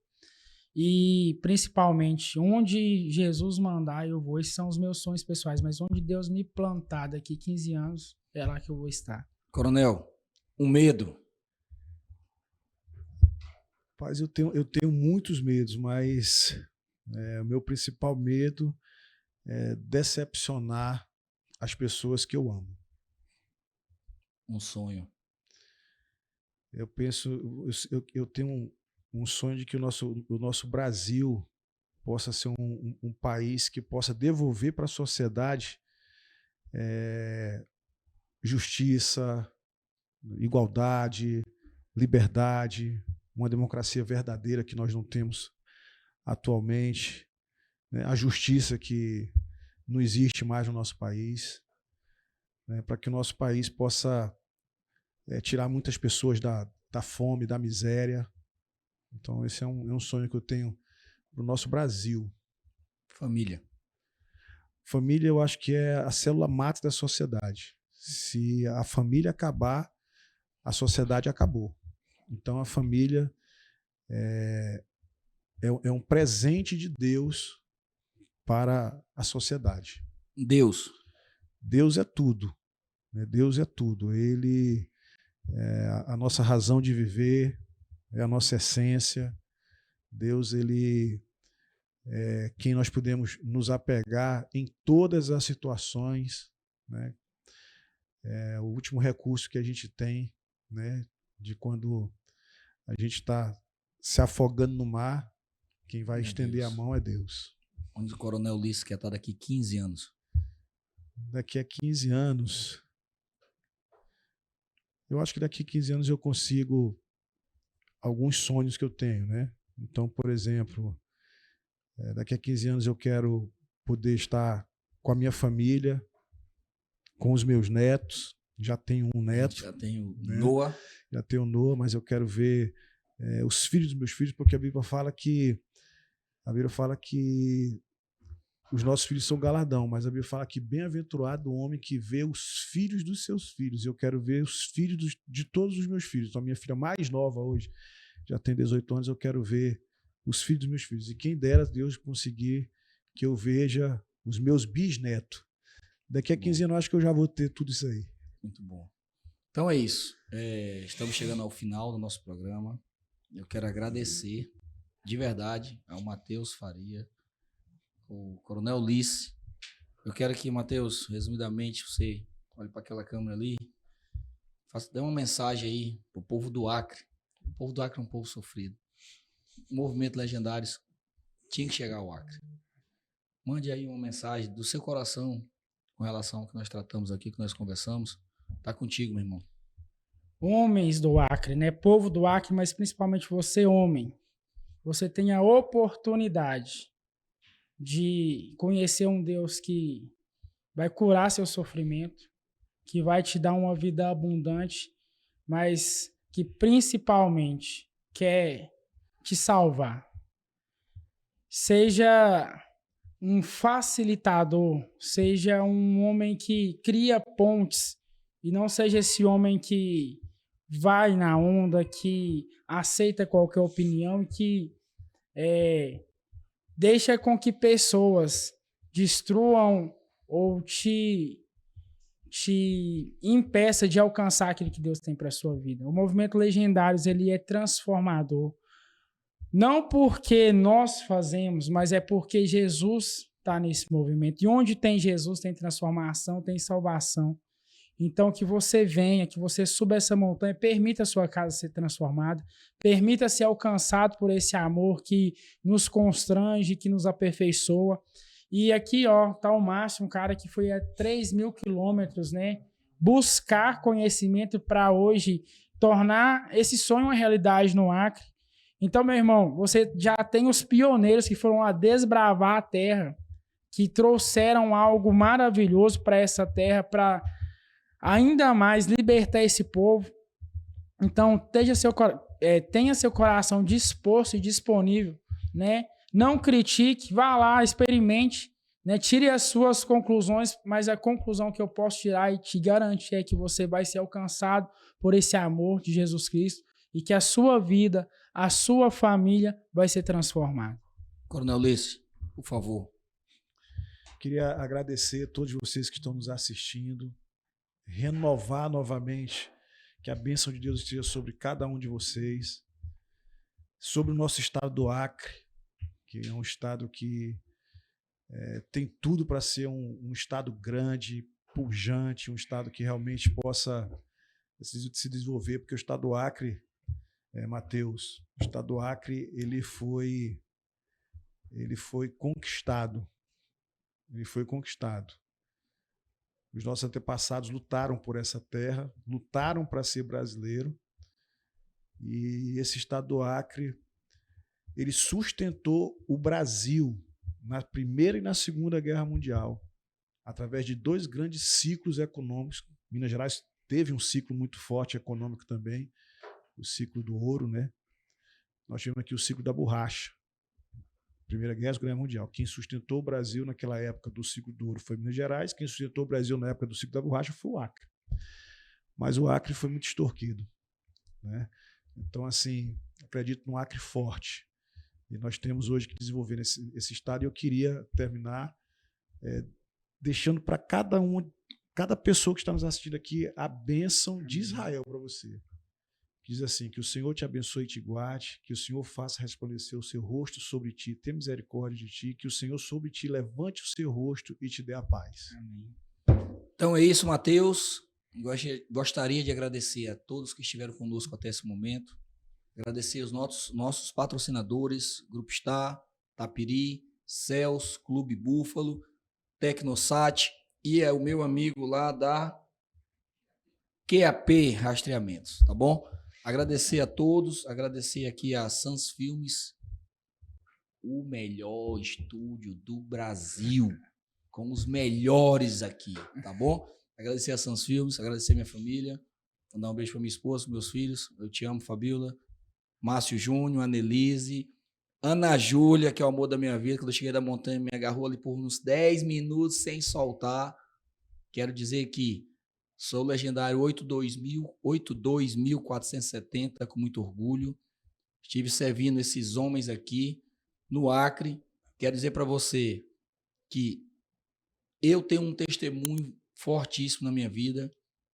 E, principalmente, onde Jesus mandar, eu vou. Esses são os meus sonhos pessoais, mas onde Deus me plantar daqui 15 anos, é lá que eu vou estar. Coronel, um medo. Rapaz, eu tenho muitos medos, mas o meu principal medo é decepcionar as pessoas que eu amo. Um sonho. Eu tenho um sonho de que o nosso Brasil possa ser um país que possa devolver para a sociedade justiça, igualdade, liberdade, uma democracia verdadeira que nós não temos atualmente, né? A justiça que não existe mais no nosso país, né? Para que o nosso país possa tirar muitas pessoas da fome, da miséria. Então esse é um sonho que eu tenho para o nosso Brasil. Família. Família, eu acho que é a célula máter da sociedade. Se a família acabar, a sociedade acabou. Então a família é um presente de Deus para a sociedade. Deus. Deus é tudo, né? Deus é tudo. Ele é a nossa razão de viver, é a nossa essência. Deus, ele é quem nós podemos nos apegar em todas as situações, né? É o último recurso que a gente tem, né? De quando a gente está se afogando no mar, quem vai estender a mão é Deus. Onde o coronel Ulisses quer estar daqui 15 anos? Daqui a 15 anos... Eu acho que daqui a 15 anos eu consigo alguns sonhos que eu tenho, né? Então, por exemplo, daqui a 15 anos eu quero poder estar com a minha família, com os meus netos, Já tenho um neto. Já tenho né? Noah. Já tenho Noah, mas eu quero ver os filhos dos meus filhos, porque a Bíblia fala que os nossos filhos são galardão, mas a Bíblia fala que bem-aventurado o homem que vê os filhos dos seus filhos. Eu quero ver os filhos de todos os meus filhos. Então, a minha filha mais nova hoje já tem 18 anos, eu quero ver os filhos dos meus filhos. E quem dera Deus conseguir que eu veja os meus bisnetos. Daqui a 15 anos, acho que eu já vou ter tudo isso aí. Muito bom. Então é isso. Estamos chegando ao final do nosso programa. Eu quero agradecer de verdade ao Matheus Faria, o Coronel Ulisses. Eu quero que, Matheus, resumidamente, você olhe para aquela câmera ali, dê uma mensagem aí pro povo do Acre. O povo do Acre é um povo sofrido. O movimento Legendários tinha que chegar ao Acre. Mande aí uma mensagem do seu coração com relação ao que nós tratamos aqui, que nós conversamos. Tá contigo, meu irmão. Homens do Acre, né? Povo do Acre, mas principalmente você, homem. Você tem a oportunidade de conhecer um Deus que vai curar seu sofrimento, que vai te dar uma vida abundante, mas que principalmente quer te salvar. Seja um facilitador, seja um homem que cria pontes e não seja esse homem que vai na onda, que aceita qualquer opinião e que deixa com que pessoas destruam ou te impeça de alcançar aquilo que Deus tem para a sua vida. O movimento Legendários, ele é transformador. Não porque nós fazemos, mas é porque Jesus está nesse movimento. E onde tem Jesus, tem transformação, tem salvação. Então, que você venha, que você suba essa montanha, permita a sua casa ser transformada, permita ser alcançado por esse amor que nos constrange, que nos aperfeiçoa. E aqui, ó, tá o Márcio, um cara que foi a 3.000 quilômetros, né? Buscar conhecimento para hoje tornar esse sonho uma realidade no Acre. Então, meu irmão, você já tem os pioneiros que foram lá desbravar a terra, que trouxeram algo maravilhoso para essa terra, para ainda mais libertar esse povo. Então, tenha seu coração disposto e disponível, né? Não critique, vá lá, experimente, né? Tire as suas conclusões, mas a conclusão que eu posso tirar e te garantir é que você vai ser alcançado por esse amor de Jesus Cristo e que a sua vida, a sua família vai ser transformada. Coronel Ulisses, por favor. Queria agradecer a todos vocês que estão nos assistindo, renovar novamente que a bênção de Deus esteja sobre cada um de vocês, sobre o nosso estado do Acre, que é um estado que tem tudo para ser um estado grande, pujante, um estado que realmente possa se desenvolver, porque o estado do Acre, Matheus, o estado do Acre, ele foi conquistado. Ele foi conquistado. Os nossos antepassados lutaram por essa terra, lutaram para ser brasileiro, e esse estado do Acre, ele sustentou o Brasil na Primeira e na Segunda Guerra Mundial, através de 2 grandes ciclos econômicos. Minas Gerais teve um ciclo muito forte econômico também, o ciclo do ouro, né? Nós tivemos aqui o ciclo da borracha. Primeira Guerra e Segunda Guerra Mundial. Quem sustentou o Brasil naquela época do ciclo do ouro foi Minas Gerais, quem sustentou o Brasil na época do ciclo da borracha foi o Acre. Mas o Acre foi muito extorquido, né? Então, assim, acredito num Acre forte. E nós temos hoje que desenvolver esse estado. E eu queria terminar deixando para cada pessoa que está nos assistindo aqui, a bênção de Israel para você. Diz assim: que o Senhor te abençoe e te guarde, que o Senhor faça resplandecer o seu rosto sobre ti, tenha misericórdia de ti, que o Senhor sobre ti levante o seu rosto e te dê a paz. Amém. Então é isso, Matheus. Gostaria de agradecer a todos que estiveram conosco até esse momento. Agradecer os nossos patrocinadores, Grupo Star, Tapiri, Cels, Clube Búfalo, Tecnosat e o meu amigo lá da QAP Rastreamentos, tá bom? Agradecer a todos, agradecer aqui a Sans Filmes, o melhor estúdio do Brasil, com os melhores aqui, tá bom? agradecer a Sans Filmes, agradecer a minha família, mandar um beijo para minha esposa, meus filhos. Eu te amo, Fabiola. Márcio Júnior, Annelise, Ana Júlia, que é o amor da minha vida. Quando eu cheguei da montanha, me agarrou ali por uns 10 minutos sem soltar. Quero dizer que sou legendário 82.470, com muito orgulho. Estive servindo esses homens aqui no Acre. Quero dizer para você que eu tenho um testemunho fortíssimo na minha vida,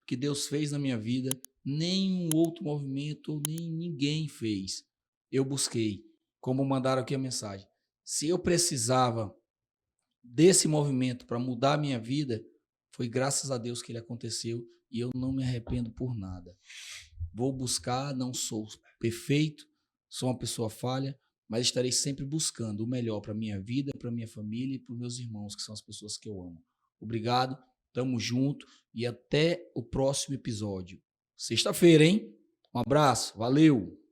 que Deus fez na minha vida, nenhum outro movimento, nem ninguém fez. Eu busquei, como mandaram aqui a mensagem. Se eu precisava desse movimento para mudar a minha vida, foi graças a Deus que ele aconteceu e eu não me arrependo por nada. Vou buscar, não sou perfeito, sou uma pessoa falha, mas estarei sempre buscando o melhor para a minha vida, para a minha família e para os meus irmãos, que são as pessoas que eu amo. Obrigado, tamo junto e até o próximo episódio. Sexta-feira, hein? Um abraço, valeu!